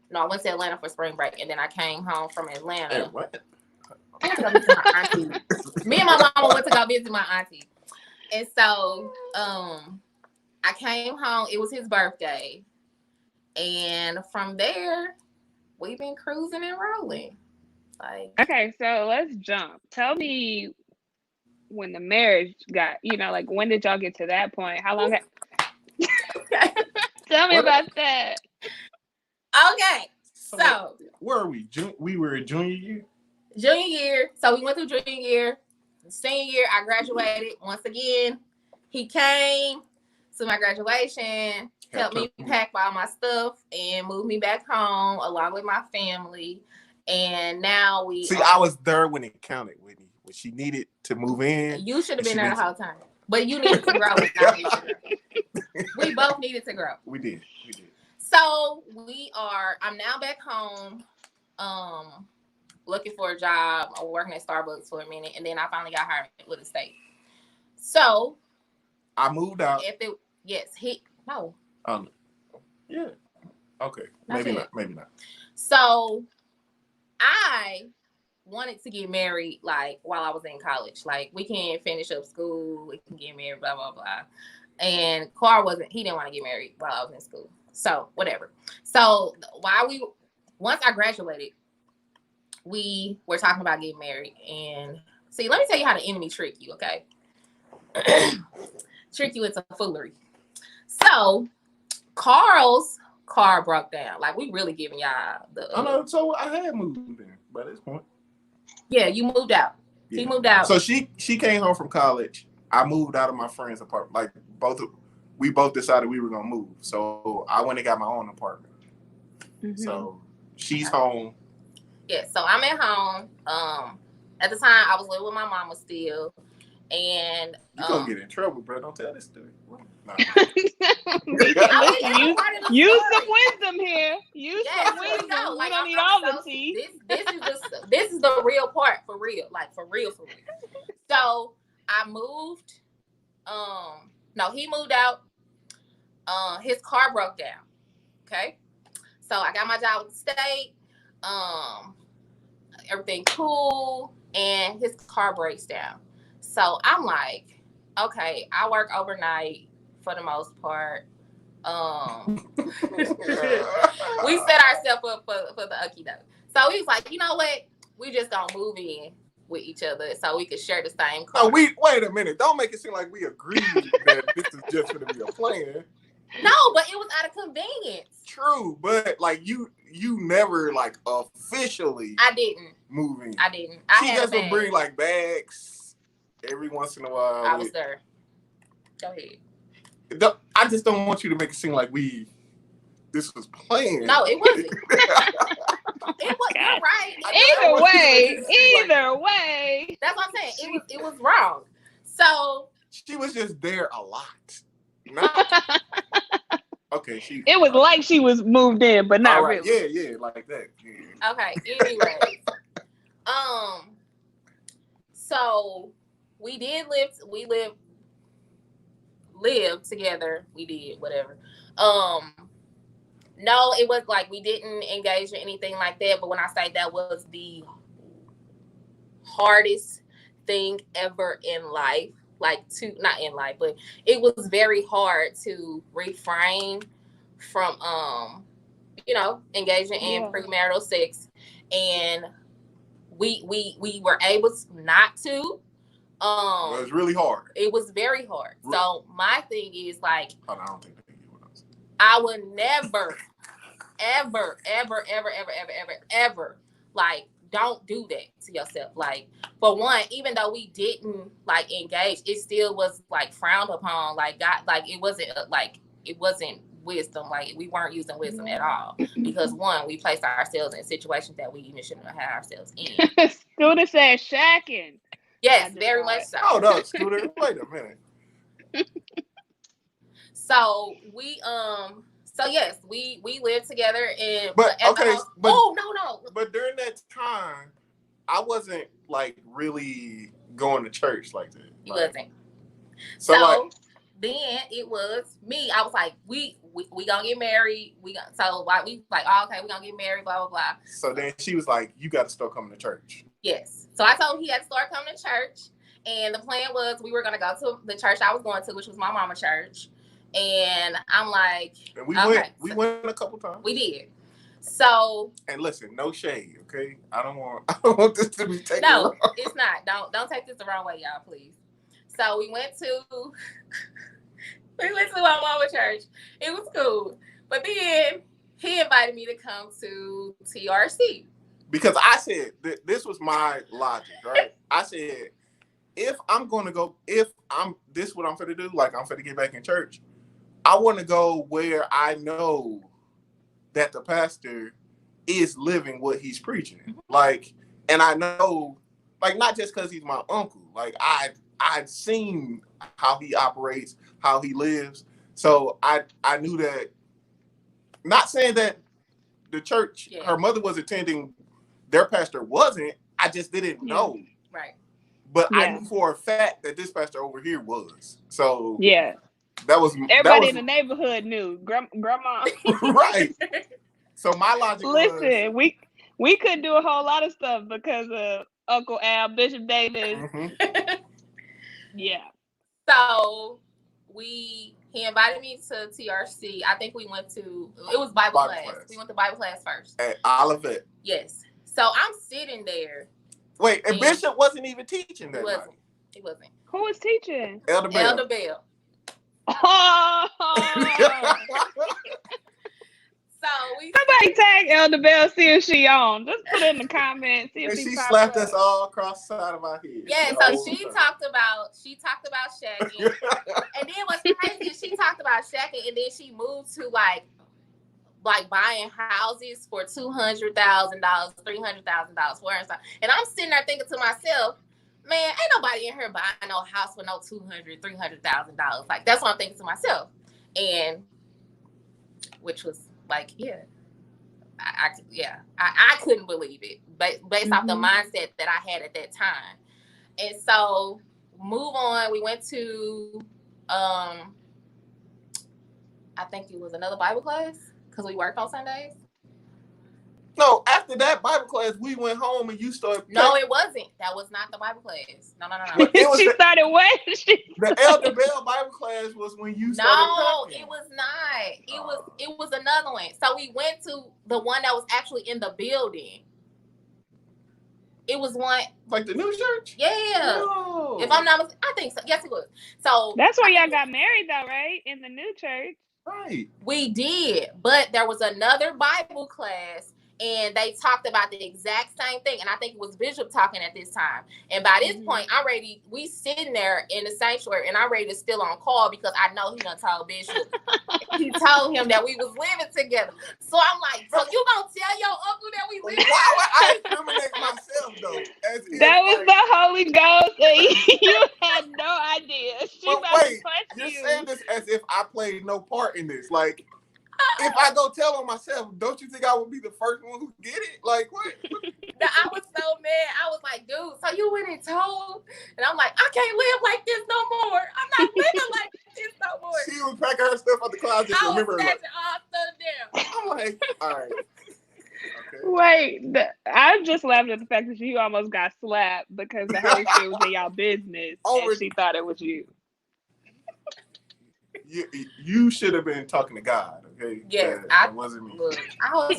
No, I went to Atlanta for spring break, and then I came home from Atlanta. Hey, what? I went to go visit my auntie. Me and my mama went to go visit my auntie. And so I came home. It was his birthday. And from there, we've been cruising and rolling. Okay, so let's jump. Tell me when the marriage got, like when did y'all get to that point? How long? Tell me about that. Okay, so where are we? We were in junior year. Junior year. So we went through junior year. senior year, I graduated once again. He came to my graduation, helped me pack all my stuff, and moved me back home along with my family. And now we see. I was there when it counted, Whitney. When she needed to move in. You should have been there the whole time, but you needed to grow. And I needed to grow. We both needed to grow. We did. So I'm now back home, looking for a job. I was working at Starbucks for a minute, and then I finally got hired with the state. So I moved out. Yeah. Okay. Maybe not. So I wanted to get married like while I was in college. Like, we can finish up school, we can get married, blah blah blah. And Carl he didn't want to get married while I was in school. So whatever. So once I graduated, we were talking about getting married. And see, let me tell you how the enemy trick you, okay? Trick you into foolery. So Carl's car broke down. Like, we really giving y'all the. I know. So I had moved in by this point. Yeah, you moved out. Yeah. He moved out. So she came home from college. I moved out of my friend's apartment. Like, we both decided we were gonna move. So I went and got my own apartment. Mm-hmm. So she's home. Yeah. So I'm at home. At the time I was living with my mama still. And you're gonna get in trouble, bro. Don't tell this story. No. Use some wisdom here. Use some wisdom. Like, we don't need all the tea. This is the real part, for real. Like, for real. So I moved. No, he moved out. His car broke down. Okay. So I got my job with the state. Everything cool, and his car breaks down. So I'm like, okay, I work overnight for the most part. We set ourselves up for the ucky doke. So he was like, you know what? We just gonna move in with each other so we could share the same car. Oh, wait a minute. Don't make it seem like we agreed that this is just gonna be a plan. No, but it was out of convenience. True, but like you never like officially. I didn't move in. I didn't. She just would bring like bags every once in a while. I was there. Go ahead. I just don't want you to make it seem like this was planned. No, it wasn't. It was. You're right. Either way. That's what I'm saying. It was wrong. So she was just there a lot. Okay, it was like she was moved in, but not right. really. Yeah, like that. Yeah. Okay. Anyway, so we did live together. We did whatever. No, it was like we didn't engage in anything like that. But when I say that was the hardest thing ever in life. Not in life, but it was very hard to refrain from, engaging in premarital sex, and we were able not to. It was really hard. It was very hard. So my thing is like, I don't think they knew what I was. I would never, ever like. Don't do that to yourself. Like, for one, even though we didn't like engage, it still was like frowned upon. Like, God, like it wasn't wisdom. Like, we weren't using wisdom at all because one, we placed ourselves in situations that we even shouldn't have had ourselves in. Scooter said shacking. Yes, very much so. Oh no, Scooter, wait a minute. So we So yes, we lived together no. But during that time, I wasn't like really going to church like that. You wasn't. So like, then it was me. I was like, we gonna get married. We gonna we like, oh, okay, we gonna get married. Blah blah blah. So then she was like, you got to start coming to church. Yes. So I told him he had to start coming to church, and the plan was we were gonna go to the church I was going to, which was my mama church. And I'm like, and we went a couple times. We did. So, and listen, no shade, okay? I don't want this to be taken. No, wrong. It's not. Don't take this the wrong way, y'all, please. So we went to our mama church. It was cool, but then he invited me to come to TRC because I said this was my logic, right? I said if I'm gonna go, if I'm this what I'm gonna do, like I'm gonna get back in church, I want to go where I know that the pastor is living what he's preaching. Like, and I know, like, not just because he's my uncle. Like, I've seen how he operates, how he lives. So I knew that. Not saying that the church her mother was attending, their pastor wasn't. I just didn't know. Right. But I knew for a fact that this pastor over here was. So that was everybody in the neighborhood knew. Grandma. Right. So my logic was, we couldn't do a whole lot of stuff because of Uncle Al, Bishop Davis. Yeah. So he invited me to TRC. I think we went to, it was Bible class. We went to Bible class first. At Olivet. Yes. So I'm sitting there. Wait, and Bishop wasn't even teaching that night. He wasn't. Who was teaching? Elder Bell. Elder Bell. Oh. So somebody tag Elder Bell, see if she on. Just put it in the comments. See if and she slapped us all across the side of our head. Yeah, so she talked about shacking. And then what's crazy is she talked about shacking, and then she moved to like buying houses for $200,000, $300,000 for her. And I'm sitting there thinking to myself, man, ain't nobody in here buying no house for no $200,000, $300,000. Like, that's what I'm thinking to myself. And which was like, I couldn't believe it, but based off the mindset that I had at that time. And so move on. We went to, I think it was another Bible class because we worked on Sundays. No, after that Bible class, we went home and you started. No, it wasn't. That was not the Bible class. No. It was she started when? The Elder Bell Bible class was when you started. No, it was not. It was another one. So we went to the one that was actually in the building. It was one like the new church. Yeah. No. If I'm not, I think so. Yes, it was. So that's where y'all got married, though, right? In the new church. Right. We did, but there was another Bible class. And they talked about the exact same thing. And I think it was Bishop talking at this time. And by this point, we sitting there in the sanctuary and I'm ready to still on call because I know he done told Bishop. He told him that we was living together. So I'm like, so you gonna tell your uncle that we living together? Why would I incriminate myself though? That was the Holy Ghost. You had no idea. She wait, you're saying this as if I played no part in this. Like, if I go tell on myself, don't you think I would be the first one who get it? Like, what? I was so mad. I was like, dude, so you went and told? And I'm like, I can't live like this no more. I'm not living like this no more. She was packing her stuff out the closet. I was snatching all stuff down. I'm like, all right. Okay. Wait, I just laughed at the fact that you almost got slapped because the Holy Spirit was in y'all business and she thought it was you. You should have been talking to God, okay? Yes, that wasn't me. Look, I was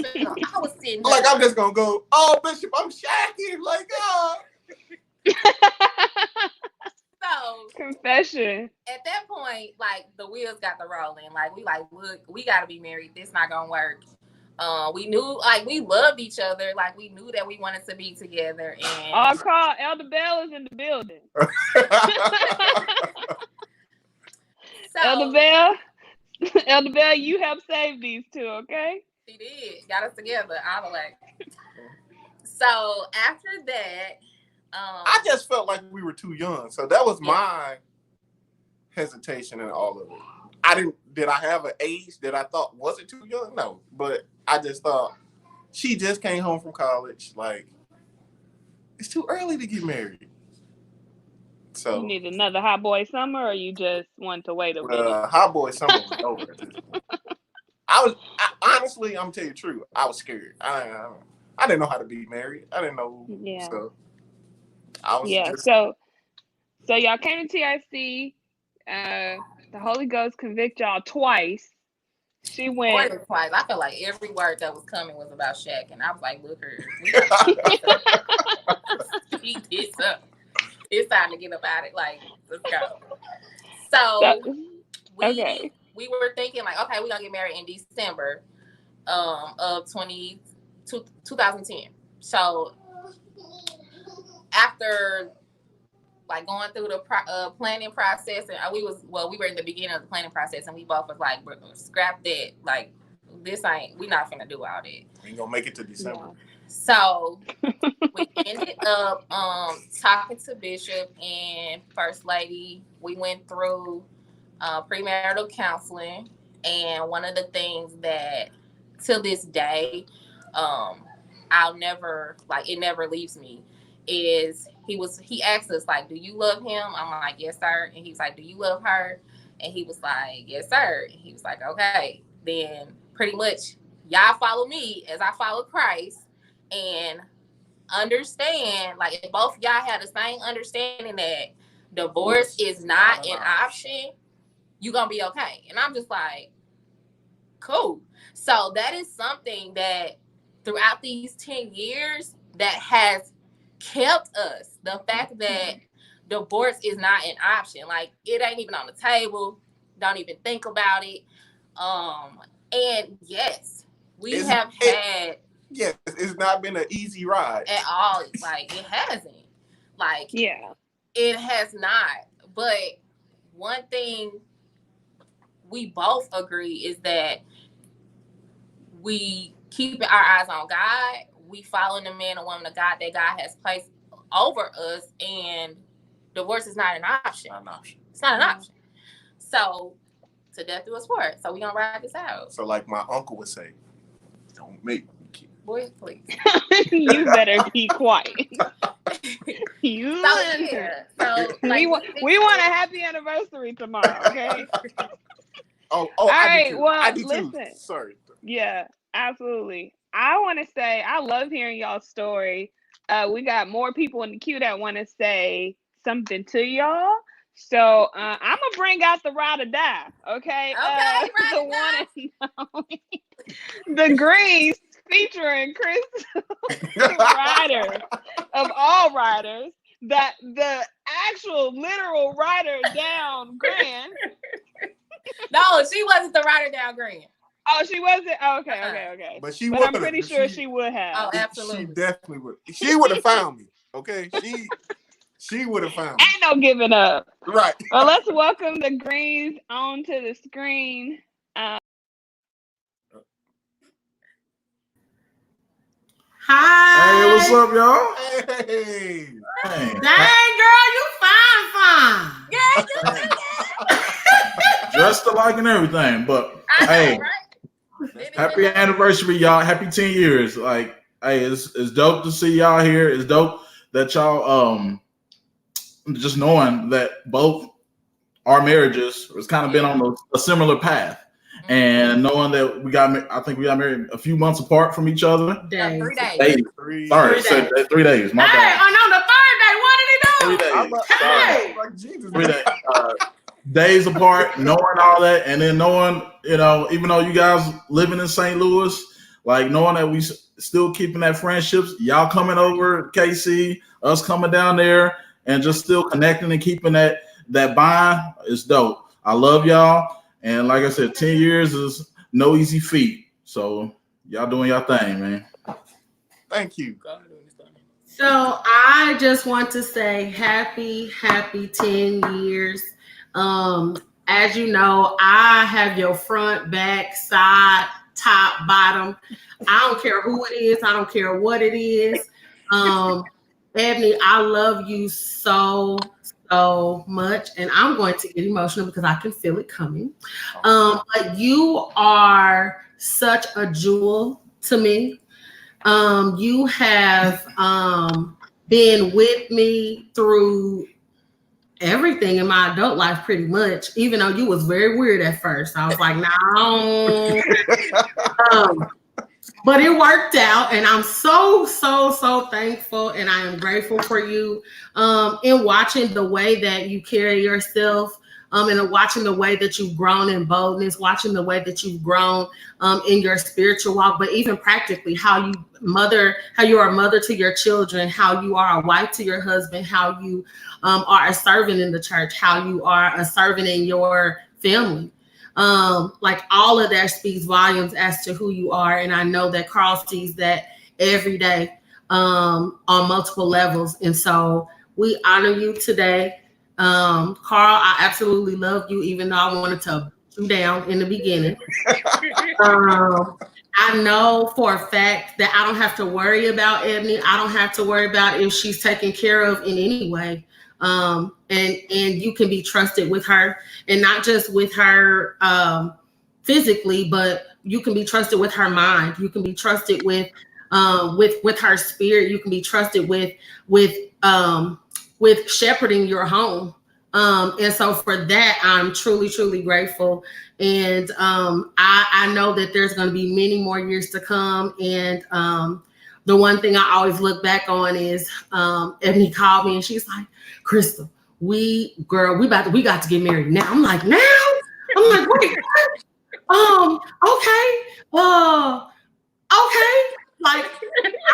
sitting like, I'm just gonna go, oh, Bishop, I'm shacking. Like, oh. So confession. At that point, like the wheels got the rolling. Like look, we gotta be married. This not gonna work. We knew, like, we loved each other. Like, we knew that we wanted to be together. And I'll call Elder Bell is in the building. Elder Bell, you helped save these two, okay? She did. Got us together, all the way. So after that, I just felt like we were too young. So that was my hesitation in all of it. Did I have an age that I thought wasn't too young? No. But I just thought she just came home from college. Like, it's too early to get married. So you need another hot boy summer, or you just want to wait a minute? Hot boy summer was over at this point. Honestly, I'm gonna tell you the truth. I was scared. I didn't know how to be married. I didn't know. Yeah. So I was. Yeah. So y'all came to TRC. The Holy Ghost convict y'all twice. She went twice. I felt like every word that was coming was about Shaq, and I was like, "Look, her. He did something. It's time to get up out of it. Like, let's go." So we were thinking like, okay, we're gonna get married in December of 2010. So after like going through the planning process, and we were in the beginning of the planning process, and we both was like, scrap that, like we not finna do all that. We ain't gonna make it to December. Yeah. So we ended up talking to Bishop and First Lady. We went through premarital counseling, and one of the things that to this day I'll never, like, it never leaves me, is he asked us, like, do you love him? I'm like, yes sir. And he was like, do you love her? And he was like, yes sir. And he was like, okay, then pretty much y'all follow me as I follow Christ, and understand, like, if both y'all have the same understanding that divorce is not an option, you're gonna be okay. And I'm just like, cool. So that is something that throughout these 10 years that has kept us, the fact that divorce is not an option. Like, it ain't even on the table. Don't even think about it. And yes, we have had. Yes, it's not been an easy ride at all. Like, it hasn't. Like, yeah, it has not. But one thing we both agree is that we keep our eyes on God. We follow the man and woman of God that God has placed over us, and divorce is not an option. It's not an option. So, to death do us part. So we gonna ride this out. So, like my uncle would say, don't make me kill. Boy, please. You better be quiet. You So like, we want a happy anniversary tomorrow, okay? All right. Well, I do listen. too. Sorry. Yeah, absolutely. I want to say I love hearing y'all's story. We got more people in the queue that want to say something to y'all. So I'm gonna bring out the ride or die. Okay. The one and only, the Greens featuring Chris Ryder of all riders. That the actual literal rider down Grand. No, she wasn't the rider down Grand. Oh, she wasn't? Oh, okay. But I'm pretty sure she would have. Oh, absolutely. She definitely would. She would have found me. Okay. She would have found me. Ain't no giving up. Right. Well, let's welcome the Greens onto the screen. Hi. Hey, what's up, y'all? Hey. Dang, girl, you fine. Yeah, you did that. Dressed alike and everything, but hey, right? happy anniversary, y'all. Happy 10 years. Like, hey, it's dope to see y'all here. It's dope that y'all just knowing that both our marriages has kind of been on a similar path. And knowing that I think we got married a few months apart from each other. 3 days. Sorry, 3 days. My bad. On the third day, what did he do? 3 days. Hey. Like Jesus. 3 days. Days apart, knowing all that, and then knowing, even though you guys living in St. Louis, like knowing that we still keeping that friendships, y'all coming over KC, us coming down there, and just still connecting and keeping that bond is dope. I love y'all. And like I said, 10 years is no easy feat. So y'all doing y'all thing, man. Thank you. So I just want to say happy 10 years. As you know, I have your front, back, side, top, bottom. I don't care who it is. I don't care what it is. Ebony, I love you so much, and I'm going to get emotional because I can feel it coming. But you are such a jewel to me. You have been with me through everything in my adult life, pretty much, even though you was very weird at first. I was like, no. But it worked out, and I'm so thankful, and I am grateful for you in watching the way that you carry yourself, and watching the way that you've grown in boldness, watching the way that you've grown in your spiritual walk, but even practically how you are a mother to your children, how you are a wife to your husband, how you are a servant in the church, how you are a servant in your family. Like all of that speaks volumes as to who you are. And I know that Carl sees that every day on multiple levels. And so We honor you today. Carl, I absolutely love you, even though I wanted to beat you down in the beginning. I know for a fact that I don't have to worry about Ebony. I don't have to worry about if she's taken care of in any way. And you can be trusted with her, and not just with her physically, but you can be trusted with her mind. You can be trusted with her spirit. You can be trusted with shepherding your home. And so for that, I'm truly, truly grateful. And I know that there's going to be many more years to come. And the one thing I always look back on is Ebony called me and she's like, Crystal, we got to get married now. I'm like, now? I'm like, wait, okay. Like,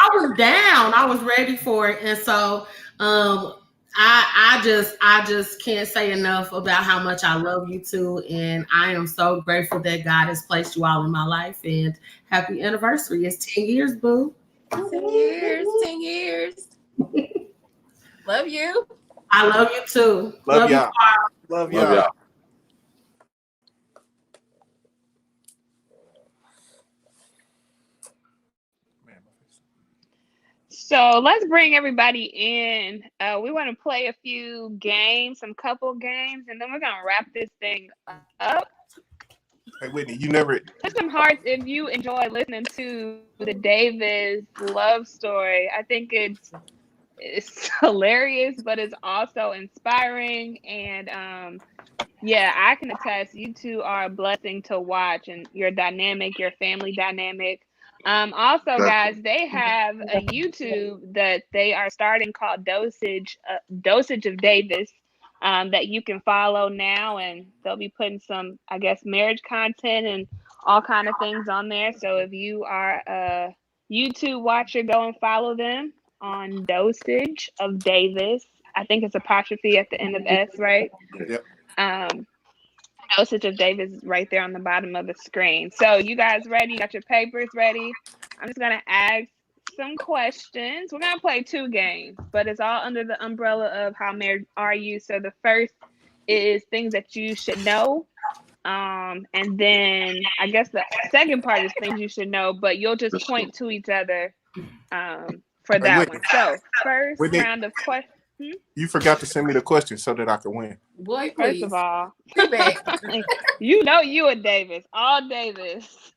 I was down. I was ready for it. And so I just can't say enough about how much I love you two. And I am so grateful that God has placed you all in my life. And happy anniversary. It's 10 years, boo. 10 years, 10 years. Love you. I love you too. Love y'all. You, love y'all. So let's bring everybody in. We want to play a few games, some couple games, and then we're going to wrap this thing up. Hey, Whitney, you never... Put some hearts if you enjoy listening to the Davis love story. I think it's hilarious, but it's also inspiring. And yeah, I can attest, you two are a blessing to watch, and your dynamic, your family dynamic. Also, guys, they have a YouTube that they are starting called Dosage of Davis, that you can follow now, and they'll be putting some, I guess, marriage content and all kind of things on there. So if you are a YouTube watcher, go and follow them on Dosage of Davis. I think it's apostrophe at the end of S, right? Yep. Dosage of Davis is right there on the bottom of the screen. So you guys ready? You got your papers ready? I'm just gonna ask some questions. We're gonna play 2 games, but it's all under the umbrella of how married are you. So the first is things that you should know. And then I guess the second part is things you should know, but you'll just point to each other for that one. So first round of questions. You forgot to send me the question so that I can win. Boy, First please. of all, back. you know you and Davis. All Davis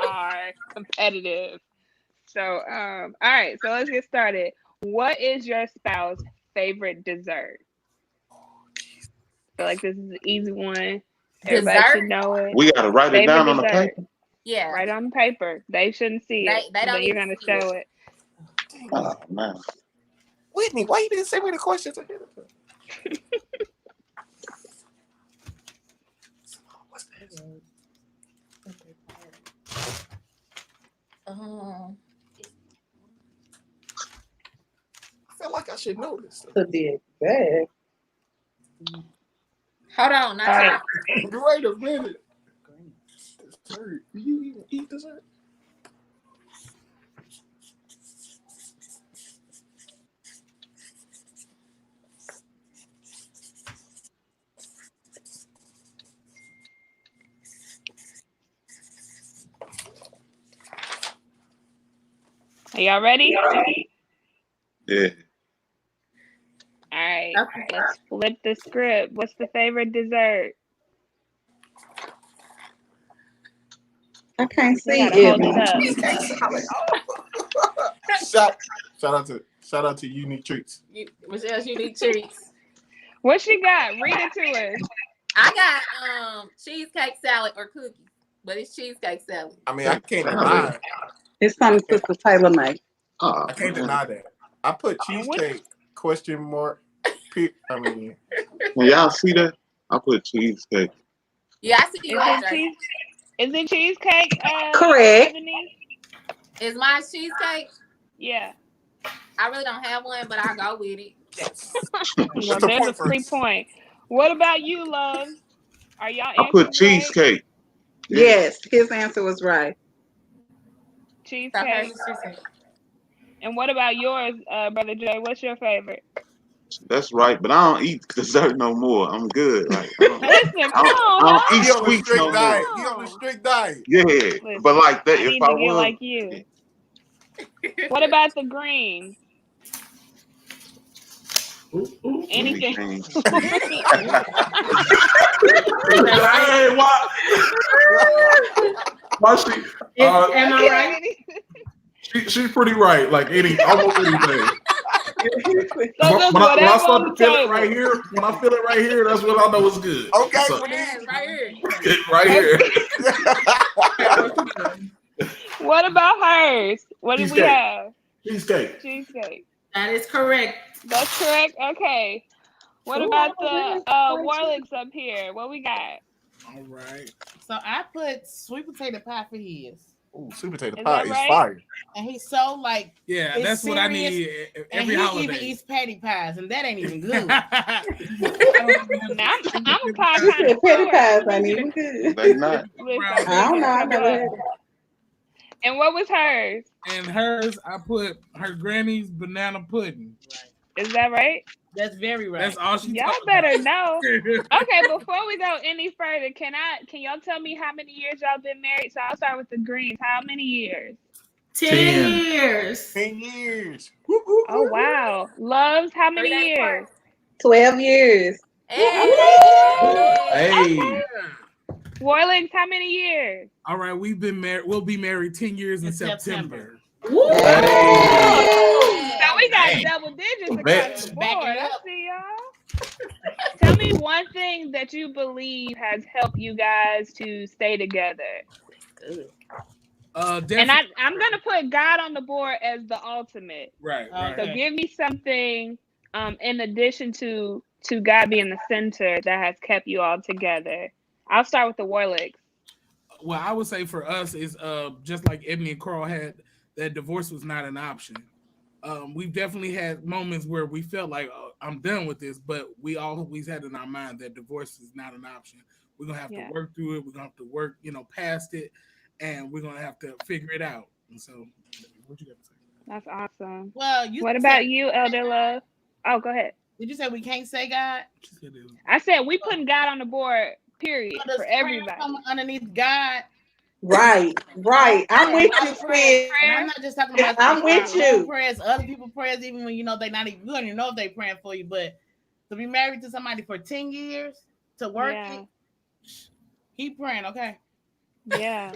are competitive. So all right, so let's get started. What is your spouse's favorite dessert? I feel like this is an easy one. Everybody should know it. We gotta write it down on the paper. Yeah. Right on the paper. They shouldn't see it. They don't. But you're gonna show it. Oh man. Whitney, why you didn't send me the questions ahead of time? What's this? I feel like I should know this. To be exact. Hold on. Not right. Wait a minute. Dessert. Do you even eat dessert? Are y'all ready? Yeah. All right. Okay. Let's flip the script. What's the favorite dessert? I can't see it. Shout out to Unique Treats. Michelle's Unique Treats. What she got? Read it to us. I got cheesecake salad or cookies, but it's cheesecake salad. I mean, I can't deny it. It's something Sister Taylor made. I can't deny that. I put cheesecake question mark. I mean, when y'all see that, I put cheesecake. Yeah, I see you. Is it cheesecake? Correct. Ebony? Is mine cheesecake? Yeah. I really don't have one, but I'll go with it. Yes. Well, there's a free point. What about you, love? Are y'all? I put cheesecake. Right? Yes, his answer was right. Cheesecake. And what about yours, Brother Jay? What's your favorite? That's right, but I don't eat dessert no more. I'm good. Like I don't, Listen, I come don't, I on, don't eat He on a sweets strict no diet. more. He on a strict diet. Yeah, but Listen, like that, I if need I to get was, like you. What about the green? Anything? anything. Hey, why she? Am I right? She's pretty right. Like almost anything. So just When I whatever start on to the feel it table. right here, when I feel it right here, that's when I know it's good. Okay, So, Yes, right here. right here. What about hers? What did we Cheesecake. have? Cheesecake. Cheesecake. That is correct. That's correct. Okay. What Ooh, about I the really Warlicks up here? What we got? All right. So I put sweet potato pie for his. Ooh, sweet potato Is pie that is right? fire. And he's so like, Yeah, it's that's what I serious, need and every he holiday. even eats patty pies, and that ain't even good. Now, I'm a pie You kind said of petty pies ain't even good. They not. Listen, I don't know. I come never on. heard that. And what was hers? And hers, I put her granny's banana pudding. Is that right? That's very right. That's all she Y'all talked better about. know. Okay, before we go any further, can y'all tell me how many years y'all been married? So I'll start with the greens. How many years? 10 years. 10 years. Oh wow. Loves, how many years? 12 years. Hey. Warlicks, how many years? All right, we've been married. We'll be married 10 years in September. Woo! So we got double digits across the board. Back it I up. see y'all. Tell me one thing that you believe has helped you guys to stay together. Definitely. And I'm gonna put God on the board as the ultimate. Right. So give me something in addition to God being the center that has kept you all together. I'll start with the Warlicks. Well, I would say for us is just like Ebony and Carl had, that divorce was not an option. We've definitely had moments where we felt like, oh, I'm done with this, but we always had in our mind that divorce is not an option. We're gonna have to work through it. We're gonna have to work, past it, and we're gonna have to figure it out. And so, what you got to say? That's awesome. Well, what about you, Elder Love? Oh, go ahead. Did you say we can't say God? I said we putting God on the board. Period, So for everybody. Underneath God. Right. I'm with you, Sid. I'm not just talking about. I'm with you. Prayers, other people prayers, even when they're not even. You don't even know if they're praying for you, but to be married to somebody for 10 years to work it, keep praying, okay? Yeah.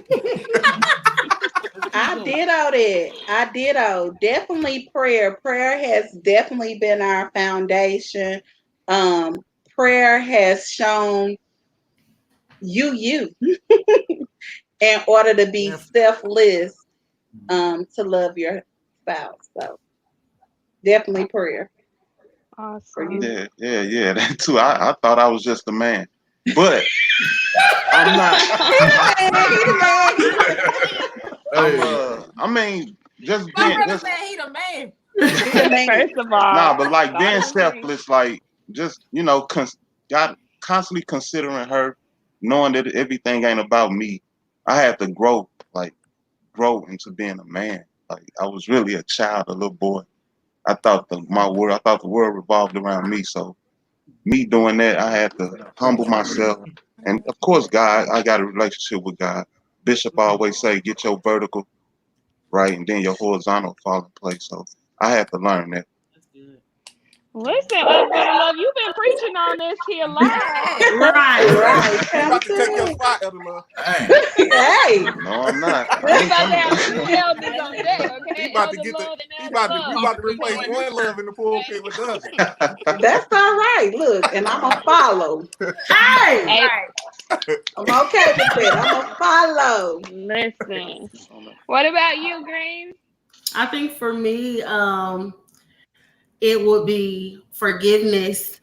I ditto that. I ditto. Definitely prayer. Prayer has definitely been our foundation. Prayer has shown you in order to be selfless, to love your spouse. So definitely prayer. Awesome. Yeah, that too. I thought I was just a man, but I'm not. I mean, just being. My brother said he the man. First of all, nah, but like being selfless, like just God constantly considering her, knowing that everything ain't about me. I had to grow into being a man. Like I was really a child, a little boy. I thought the world revolved around me. So me doing that, I had to humble myself. And of course, God, I got a relationship with God. Bishop always say, get your vertical right, and then your horizontal fall in place. So I had to learn that. Listen, Love, you've been preaching on this here live. Right. You about to take your spot, Elder Love. Hey. No, I'm not. We about to have two elders on deck, okay? We about to replace one love in the pulpit with the other. That's all right. Look, and I'm gonna follow. Hey. I'm okay with that. I'm gonna follow. Listen. What about you, Green? I think for me, it would be forgiveness,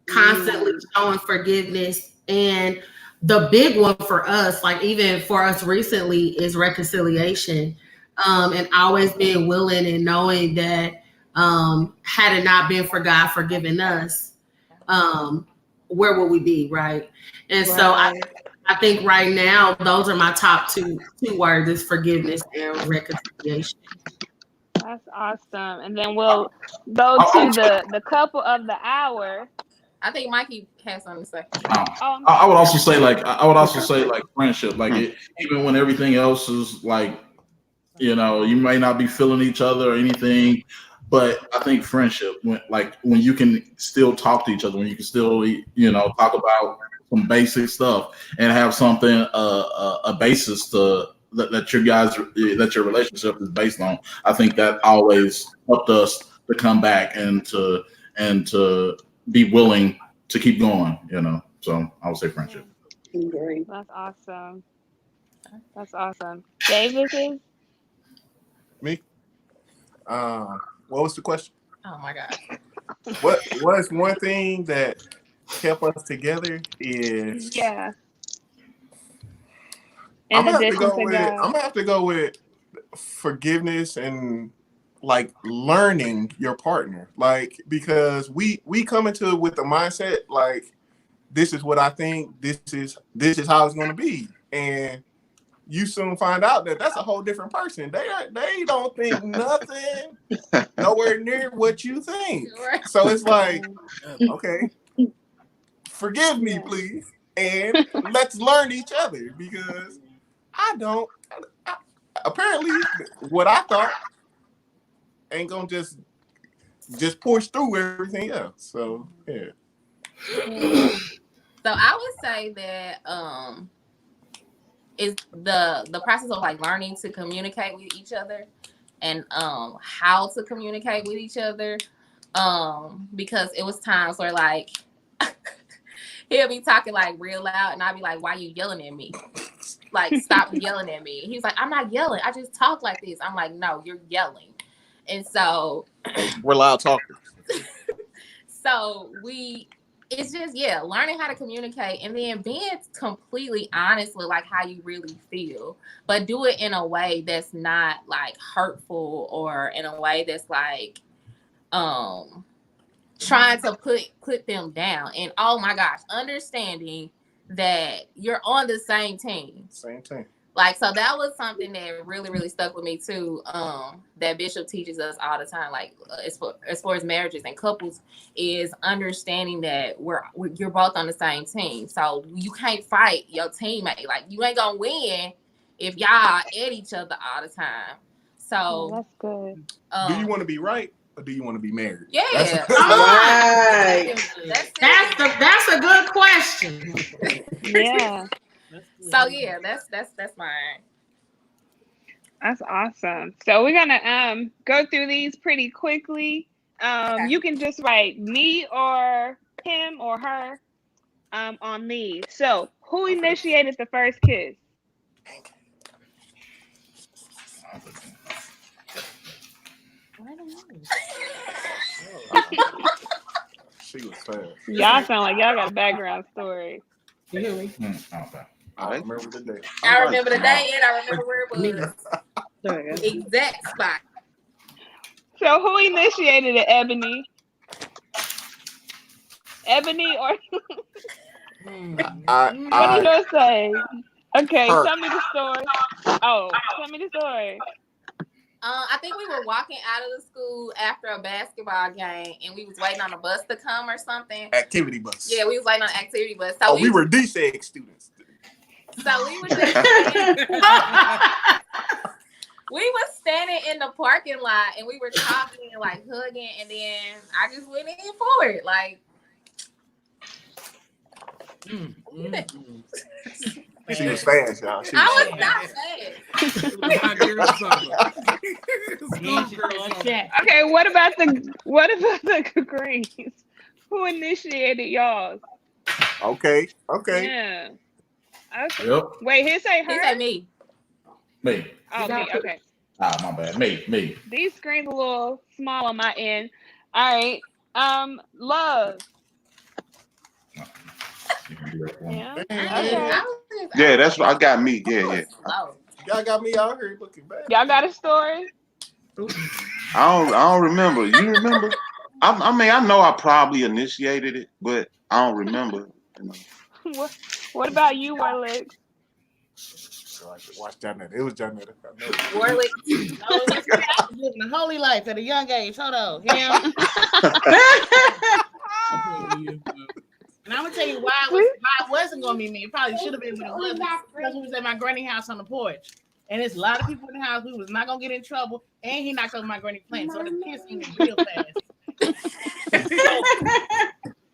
constantly showing forgiveness. And the big one for us, like even for us recently, is reconciliation. And always being willing and knowing that had it not been for God forgiving us, where would we be, right? And so I think right now, those are my top two words, is forgiveness and reconciliation. That's awesome. And then we'll go to the couple of the hour. I think Mikey has something to say. I would also say like friendship, like even when everything else is like, you know, you may not be feeling each other or anything, but I think friendship, when you can still talk to each other, when you can still, you know, talk about some basic stuff and have something, a basis that your relationship is based on. I think that always helped us to come back and to be willing to keep going, you know. So I would say friendship. Great. That's awesome. That's awesome. Davis is? Me? What was the question? Oh my gosh. What's one thing that kept us together is I'm gonna have to go with forgiveness and like learning your partner. Like, because we come into it with the mindset like, this is what I think, this is how it's gonna be. And you soon find out that that's a whole different person. They don't think nothing nowhere near what you think. So it's like, okay, forgive me, please, and let's learn each other, because apparently what I thought ain't gonna just push through everything else. So yeah. So I would say that is the process of like learning to communicate with each other and how to communicate with each other. Because it was times where like he'll be talking like real loud and I'll be like, why you yelling at me? Like, stop yelling at me. He's like, I'm not yelling. I just talk like this. I'm like, no, you're yelling. And so we're loud talkers. So it's just, learning how to communicate and then being completely honest with like how you really feel, but do it in a way that's not like hurtful or in a way that's like trying to put them down. And oh my gosh, understanding that you're on the same team. Like, so that was something that really, really stuck with me too. That Bishop teaches us all the time, like as far as marriages and couples, is understanding that you're both on the same team. So you can't fight your teammate. Like, you ain't gonna win if y'all at each other all the time. So that's good. Do you want to be right or do you want to be married? Yeah, right. That's a good question. Yeah. So that's mine. That's awesome. So we're gonna go through these pretty quickly. You can just write me or him or her on these. So who initiated the first kiss? She was fast. Y'all sound like y'all got a background story. You hear me? I remember the day. I remember the day and I remember where it was. Exact spot. So who initiated it, Ebony? Ebony or what did you say? Okay, tell me the story. Oh, tell me the story. I think we were walking out of the school after a basketball game, and we was waiting on a bus to come or something. Activity bus. Yeah, we was waiting on an activity bus. So we were Dosage students. So we were just we were standing in the parking lot, and we were talking and like hugging, and then I just went in for it, like. She was fast, y'all. I was not fast. Okay, what about the Greens? Who initiated y'all's? Okay. Yeah. Okay. Yep. Wait, he say her? He said me. Me. Oh, me. Okay. Ah, my bad. Me. These screens a little small on my end. All right. Love. Yeah, that's what I got. Me, yeah. Y'all got me out here looking bad. Y'all got a story? I don't remember. You remember? I mean, I know I probably initiated it, but I don't remember. You know. What about you, Warlick? Watch Janetta. It was Janetta. Warlick. the holy life at a young age. Hold on. Him. And I'm gonna tell you why it wasn't gonna be me. It probably should have been when it was because we was at my granny house on the porch. And there's a lot of people in the house. We was not gonna get in trouble. And he knocked over my granny plant. So the kids seen it real fast.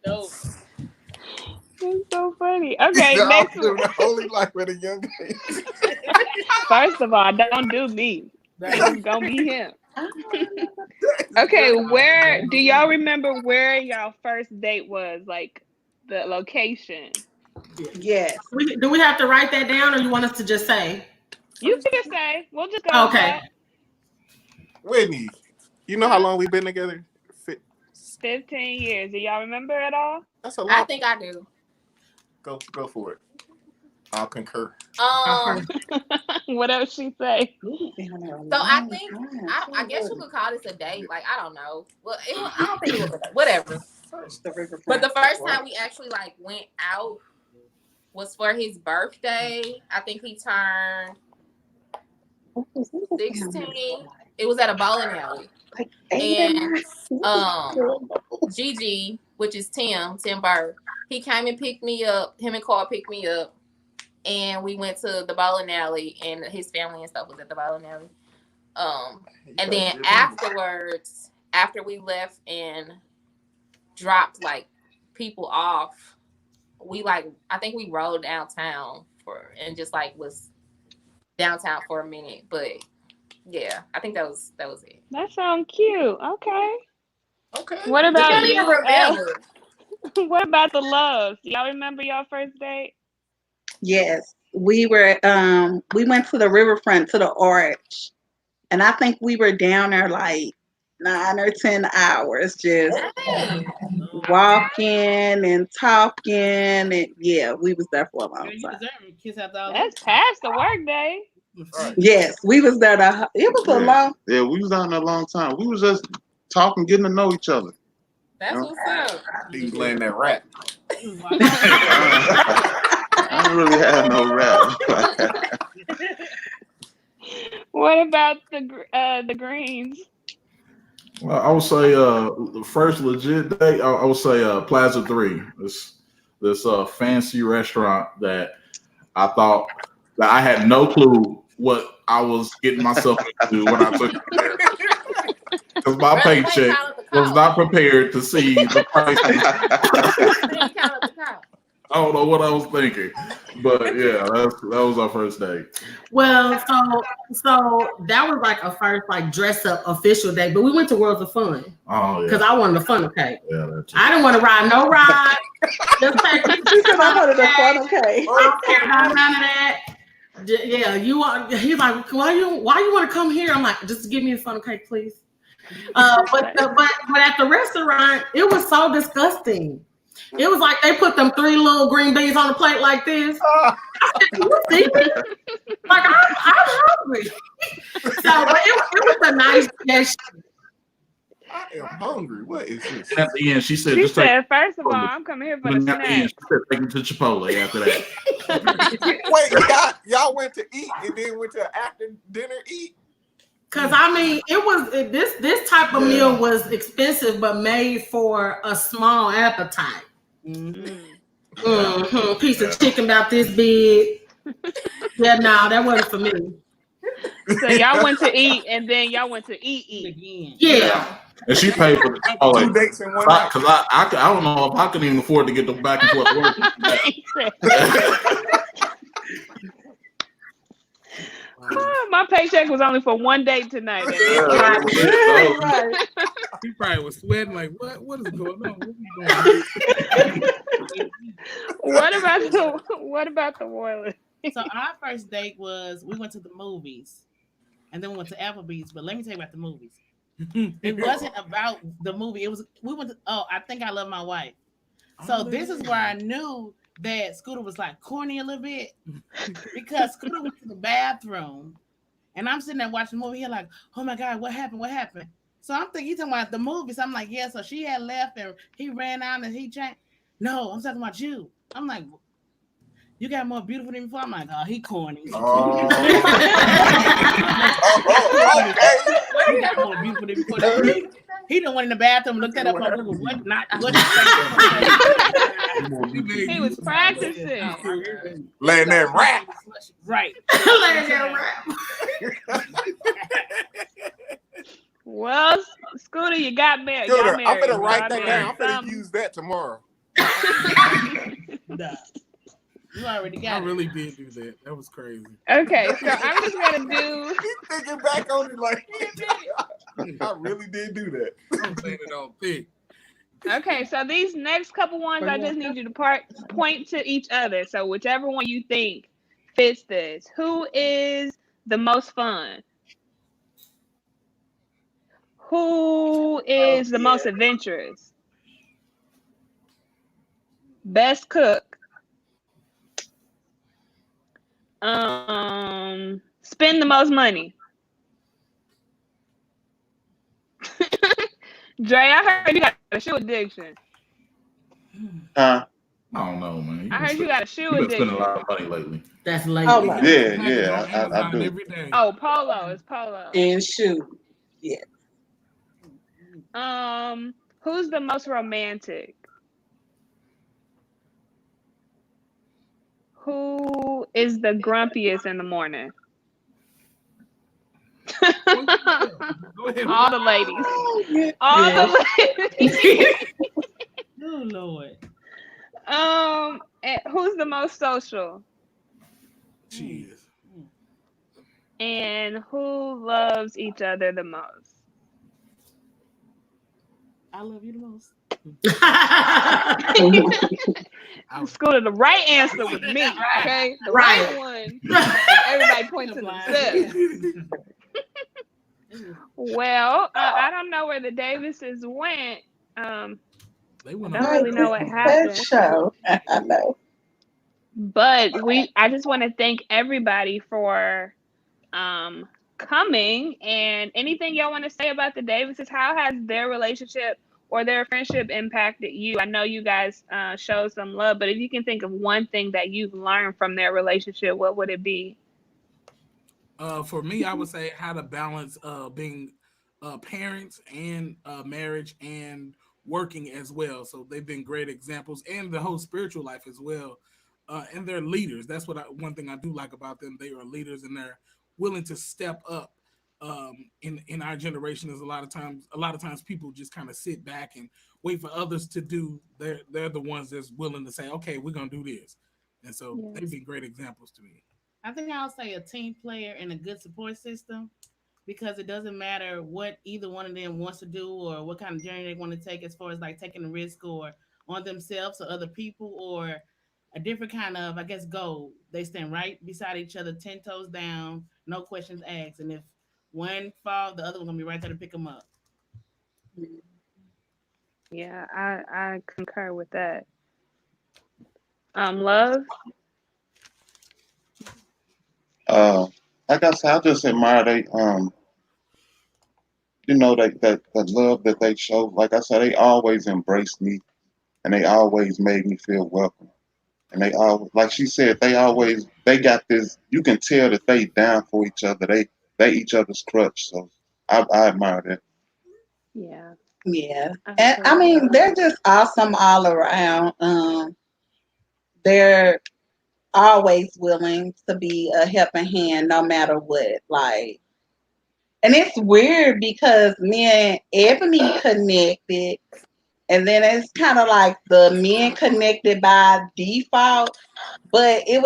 So, That's so funny. Okay, next one. The holy life at a young age. First of all, don't do me. It's gonna be him. Okay, where do y'all remember where y'all first date was? Like the location? Yes. Do we have to write that down, or you want us to just say? You can say. We'll just go. Okay. Whitney, you know how long we've been together? 15 years. Do y'all remember at all? That's a lot. I think I do. Go for it. I'll concur. What else she say? So I think I guess you could call this a date. Like I don't know. Well, I don't think it was a date. Whatever. But the first time we actually like went out was for his birthday. I think he turned 16. It was at a bowling alley. And Gigi, which is Tim Burr, he came and picked me up. Him and Carl picked me up. And we went to the bowling alley, and his family and stuff was at the bowling alley. And then afterwards, after we left and dropped like people off, I think we rode downtown and just like was downtown for a minute. But yeah, I think that was it. That sounds cute. Okay. What I about can't even remember. What about the loves? Y'all remember y'all first date? Yes, we went to the riverfront to the Arch, and I think we were down there like 9 or 10 hours, just walking and talking, and yeah, we was there for a long time. That's past the work day. Yes, we was there. It was a long. Yeah, we was out in a long time. We was just talking, getting to know each other. That's what's up. He was laying that rap. I don't really have no rap. What about the Greens? Well, I would say the first legit date. I would say Plaza 3. This fancy restaurant that I thought that I had no clue what I was getting myself into when I took it there. Because my paycheck was not prepared to see the price. I don't know what I was thinking, but yeah, that was our first date. Well, so that was like a first like dress up official date, but we went to Worlds of Fun. Oh yeah, because I wanted the funnel cake. Yeah, I didn't want to ride no ride. Just take because I wanted the funnel cake. I don't care about none of that. Yeah, you want? He's like, why you want to come here? I'm like, just give me a funnel cake, please. But at the restaurant, it was so disgusting. It was like they put them 3 little green beans on the plate like this. I said, you see me? Like I'm hungry. So but it was a nice gesture. I am hungry. What is this? At the end, she said, first of all, I'm coming here for the snack. She said, take me to Chipotle after that. Wait, y'all went to eat and then went to after dinner eat? Because I mean, it was this type of meal was expensive, but made for a small appetite. Piece of chicken about this big. Yeah, no, that wasn't for me. So y'all went to eat, and then y'all went to eat again. Yeah. And she paid for the Chipotle. 2 dates in one night. Because I don't know if I can even afford to get the back and forth work. My paycheck was only for one date tonight. Right. He probably was sweating like, what is going on? What about the Warless? So our first date was we went to the movies, and then we went to Applebee's. But let me tell you about the movies. It wasn't about the movie. We went to I Think I Love My Wife. So this is where I knew that Scooter was like corny a little bit because Scooter went to the bathroom, and I'm sitting there watching the movie. He's like, "Oh my God, what happened? What happened?" So I'm thinking he's talking about the movie. So I'm like, "Yeah." So she had left, and he ran out, and he changed. No, I'm talking about you. I'm like, you got more beautiful than before. I'm like, oh, he corny. Oh. Okay. He got more beautiful than before that. He done went in the bathroom, looked that up on Google. What not? What? He was practicing. Laying there and rap. Right. Laying there and rap. Well, Scooter, you got married. Scooter, I'm gonna write that down. I'm gonna use that tomorrow. Nah. You already got I it. really did do that. That was crazy. Okay, so I'm just gonna do. He's thinking back on it like, I really did do that. I'm saying it on thick. Okay, so these next couple ones, I just need you to point to each other. So whichever one you think fits this. Who is the most fun? Who is the most adventurous? Best cook? Spend the most money. Dre, I heard you got a shoe addiction. Huh? I don't know, man. I heard you got a shoe You've been spending a addiction. lot of money lately. That's late. Oh, my. Yeah, I do. Every day. Oh, polo. It's polo. And shoe. Yeah. Who's the most romantic? Who is the grumpiest in the morning? Go ahead. All the ladies. All the ladies. Oh Lord. And who's the most social? She is. And who loves each other the most? I love you the most. Scooter, the right answer was me. Okay, the right one. Everybody points to themselves. Well, I don't know where the Davises went. They went I don't really know what happened. Show. I know. But I just want to thank everybody for coming, and anything y'all want to say about the Davises. How has their relationship or their friendship impacted you? I know you guys showed some love, but if you can think of one thing that you've learned from their relationship, what would it be? For me, I would say how to balance being parents and marriage and working as well. So they've been great examples, and the whole spiritual life as well. And they're leaders. That's one thing I do like about them. They are leaders, and they're willing to step up. In our generation, is a lot of times people just kind of sit back and wait for others to do. They're the ones that's willing to say, okay, we're gonna do this. And so they've been great examples to me. I think I'll say a team player and a good support system, because it doesn't matter what either one of them wants to do or what kind of journey they want to take as far as like taking a risk or on themselves or other people or a different kind of, I guess, goal. They stand right beside each other, 10 toes down, no questions asked. And if one fall, the other one gonna be right there to pick them up. Yeah, I concur with that. Love. Like I said, I just admire they that love that they show. Like I said, they always embraced me, and they always made me feel welcome. And they all, like she said, they got this. You can tell that they down for each other. They each other's crutch. So I admire that. Yeah. Yeah. And I mean, they're just awesome all around. They're always willing to be a helping hand no matter what. Like, and it's weird because me and Ebony connected, and then it's kind of like the men connected by default, but it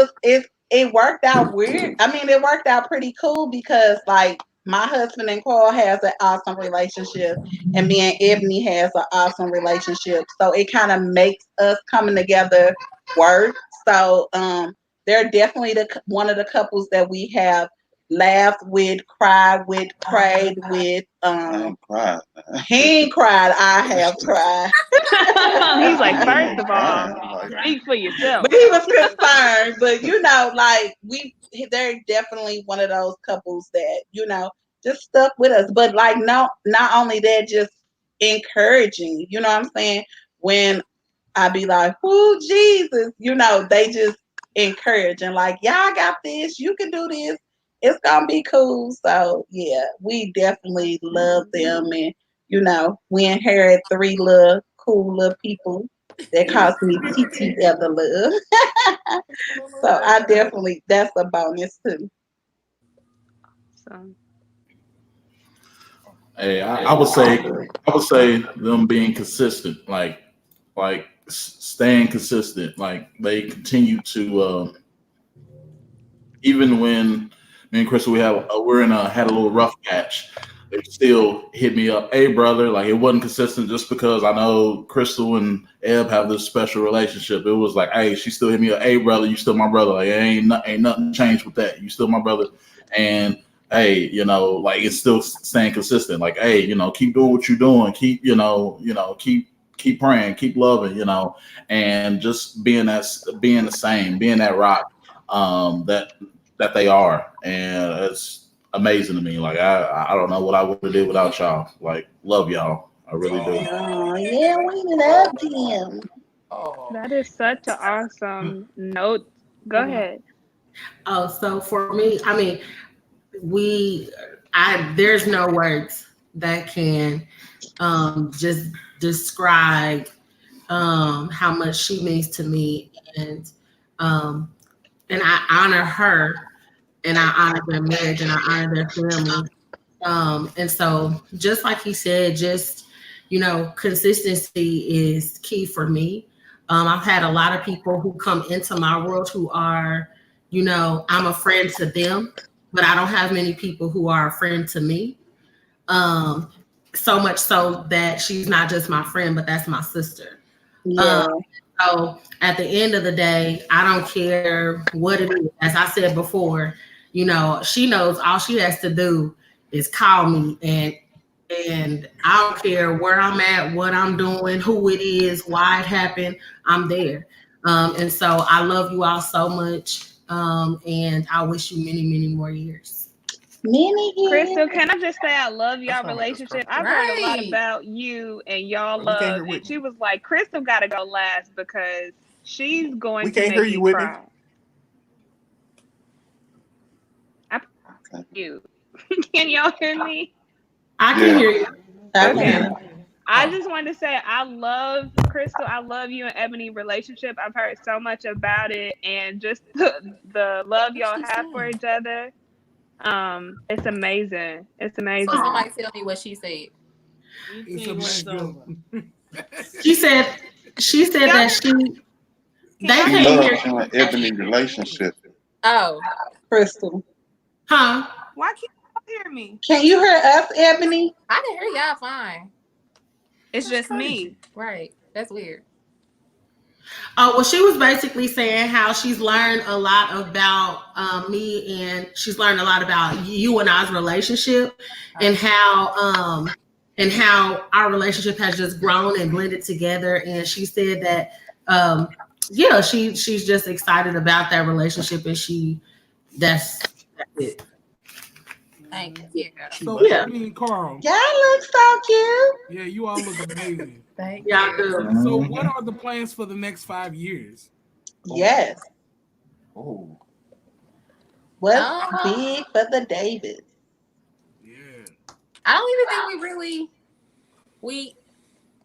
worked out weird. I mean, it worked out pretty cool because like my husband and Carl has an awesome relationship, and me and Ebony has an awesome relationship. So it kind of makes us coming together work. So they're definitely one of the couples that we have laughed with, cried with, prayed with. I ain't cried. He ain't cried. I have cried. He's like, first of all, speak for yourself. But he was concerned. But like they're definitely one of those couples that just stuck with us. But like, not only that, just encouraging. You know what I'm saying? When I be like, "Ooh, Jesus," they just encourage and like, "Y'all got this. You can do this." it's gonna be cool. So yeah, we definitely love them, and you know, we inherit 3 little cool little people that cost me TT ever love. So I definitely, that's a bonus too. So Hey, I would say them being consistent, like staying consistent, like they continue to even when me and Crystal had a little rough patch, they still hit me up, hey brother, like it wasn't consistent just because I know Crystal and Eb have this special relationship. It was like, hey, she still hit me up, hey brother, you still my brother, like ain't nothing changed with that. You still my brother, and hey, like it's still staying consistent. Like, hey, keep doing what you're doing, keep praying, keep loving, and just being the same, being that rock that they are, and it's amazing to me. Like I don't know what I would have did without y'all. Like love y'all, I really do. Oh yeah, we love them. that is such an awesome note. Go ahead. Oh, so for me, I mean, there's no words that can just describe how much she means to me, um, and I honor her, and I honor their marriage, and I honor their family. And so, just like he said, just consistency is key for me. I've had a lot of people who come into my world who are, I'm a friend to them, but I don't have many people who are a friend to me. Um, so much so that she's not just my friend, but that's my sister. Yeah. Um, so at the end of the day, I don't care what it is. As I said before, she knows all she has to do is call me, and I don't care where I'm at, what I'm doing, who it is, why it happened. I'm there. And so I love you all so much. And I wish you many, many more years. Many Crystal, years. can I just say I love y'all not like this, relationship? Crystal. I've heard a lot Right. about you and y'all We can't love, hear and Whitney. she was like, Crystal got to go last because she's going We to can't hear make you, me Whitney. cry. You. Can y'all hear me? I can hear you. Okay. Okay. I just wanted to say I love Crystal. I love you and Ebony relationship. I've heard so much about it, and just the love What's y'all she have for saying? each other. It's amazing. It's So amazing. somebody tell me what she said. It's When it's amazing. over. She said Y'all that they She can't loves hear you and Ebony relationship. Oh, Crystal. huh? Why can't you hear me? Can you hear us, Ebony? I can hear y'all fine. It's That's just crazy. me. Right. That's weird. Oh, well, she was basically saying how she's learned a lot about me, and she's learned a lot about you and I's relationship, and how our relationship has just grown and blended together. And she said that, yeah, she's just excited about that relationship, and that's it. Thank Mhm. you. So Yeah. Ebony and Carl, Y'all look so cute. yeah, you all look amazing. Thank Yeah, I you. do. So what are the plans for the next 5 years? Yes. Oh, What's Um, big for the Davis? Yeah. I don't even think we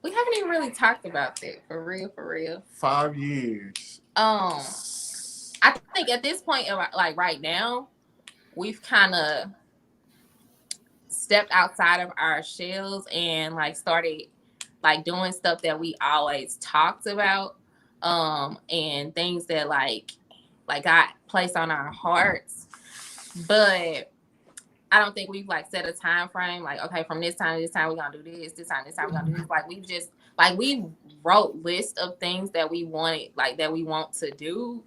we haven't even really talked about that for real, for real. 5 years. I think at this point, like right now, we've kind of stepped outside of our shells and like started like doing stuff that we always talked about, and things that like got placed on our hearts, but I don't think we've like set a time frame. Like, okay, from this time to this time, we're gonna do this. This time we're gonna do this. Like, we've just like we wrote lists of things that we wanted, like that we want to do,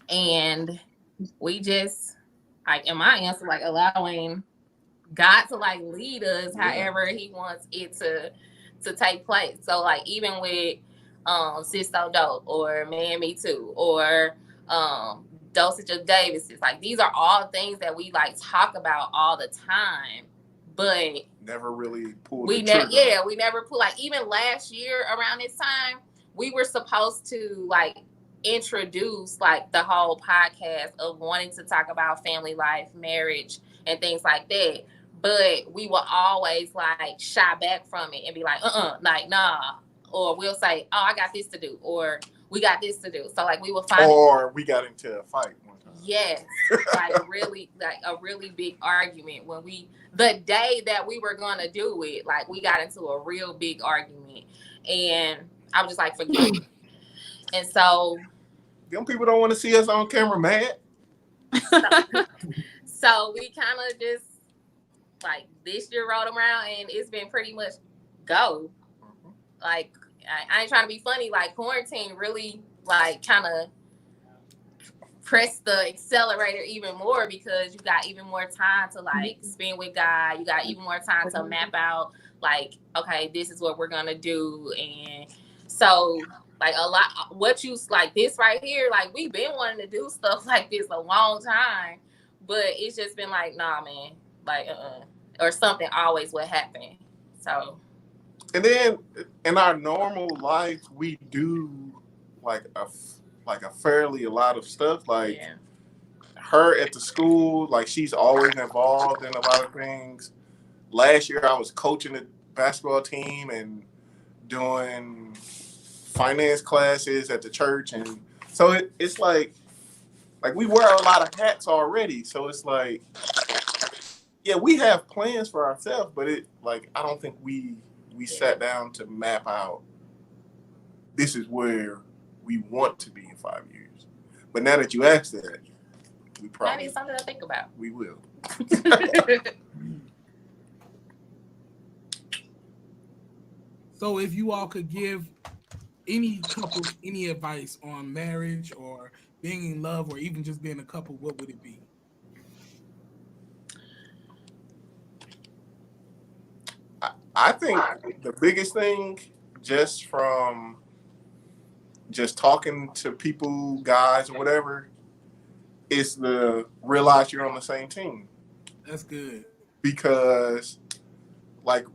and we just like, in my answer, like allowing God to like lead us however He wants it to take place. So like even with Sis So Dope or Man Me Too or Dosage of Davis, it's like these are all things that we like talk about all the time, but Never really pulled we the never trigger. we never pull. Like even last year around this time, we were supposed to like introduced like the whole podcast of wanting to talk about family life, marriage, and things like that. But we will always like shy back from it and be like, like, nah. Or we'll say, oh, I got this to do. Or we got this to do. So like we will find we got into a fight one time. Yes. Like a really big argument when the day that we were gonna do it, like we got into a real big argument. And I was just like, forget it. And so them people don't want to see us on camera mad. So we kind of just like this year rolled around and it's been pretty much go. Like I ain't trying to be funny. Like quarantine really like kind of pressed the accelerator even more because you got even more time to like spend with God. You got even more time to map out like, okay, this is what we're gonna do. And so like a lot, what you like this right here, like we've been wanting to do stuff like this a long time, but it's just been like, nah, man, like, or something always would happen. So. And then in our normal life, we do like a lot of stuff. Like her at the school, like she's always involved in a lot of things. Last year, I was coaching the basketball team and doing finance classes at the church, and so it's like we wear a lot of hats already. So it's like, yeah, we have plans for ourselves, but it like I don't think we sat down to map out this is where we want to be in 5 years. But now that you asked that, we probably that is something to think about. We will. So if you all could give any couple any advice on marriage or being in love or even just being a couple, what would it be? I think the biggest thing, just from just talking to people, guys or whatever, is to realize you're on the same team. That's good. Because like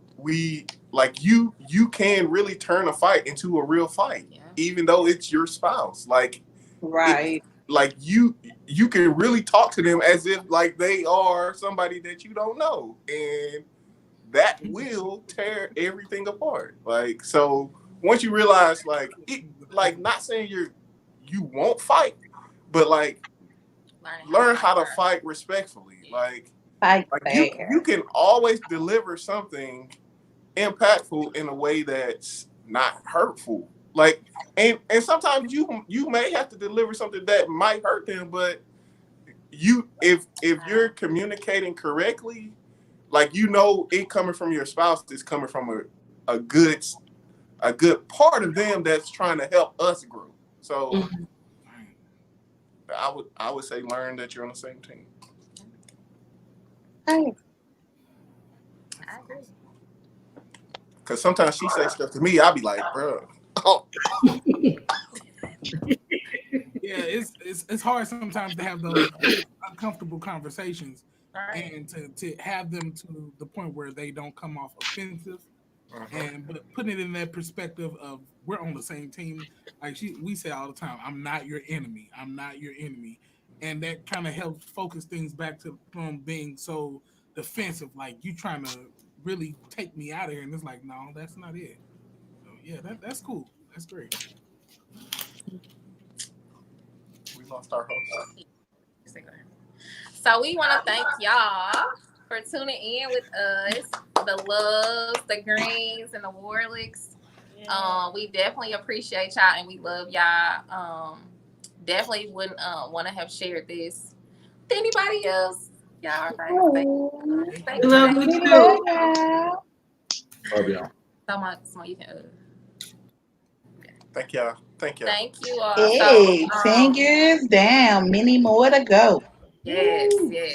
you can really turn a fight into a real fight, even though it's your spouse. Like right. Like you can really talk to them as if like they are somebody that you don't know, and that will tear everything apart. Like, so once you realize like not saying you won't fight, but like learn how to fight respectfully. Like you can always deliver something impactful in a way that's not hurtful. Like, and sometimes you may have to deliver something that might hurt them, but if you're communicating correctly, like, you know, it coming from your spouse is coming from a good part of them that's trying to help us grow. So I would say learn that you're on the same team. I agree. Because sometimes she says stuff to me, I'll be like, bro. Oh. Yeah, it's hard sometimes to have those uncomfortable conversations, and to have them to the point where they don't come off offensive, but putting it in that perspective of we're on the same team. Like we say all the time, I'm not your enemy. I'm not your enemy, and that kind of helps focus things back from being so defensive. Like, you trying to really take me out of here, and it's like, no, that's not it. So yeah, that's cool. That's great. We lost our host. So we want to thank y'all for tuning in with us, the Loves, the Greens, and the Warlicks. We definitely appreciate y'all, and we love y'all. Definitely wouldn't want to have shared this with anybody else. Y'all are great. Thank you. Love you too. Love y'all. So you can. Thank y'all. Thank y'all. Thank you all. Hey, 10 years down, many more to go. Yes, yes.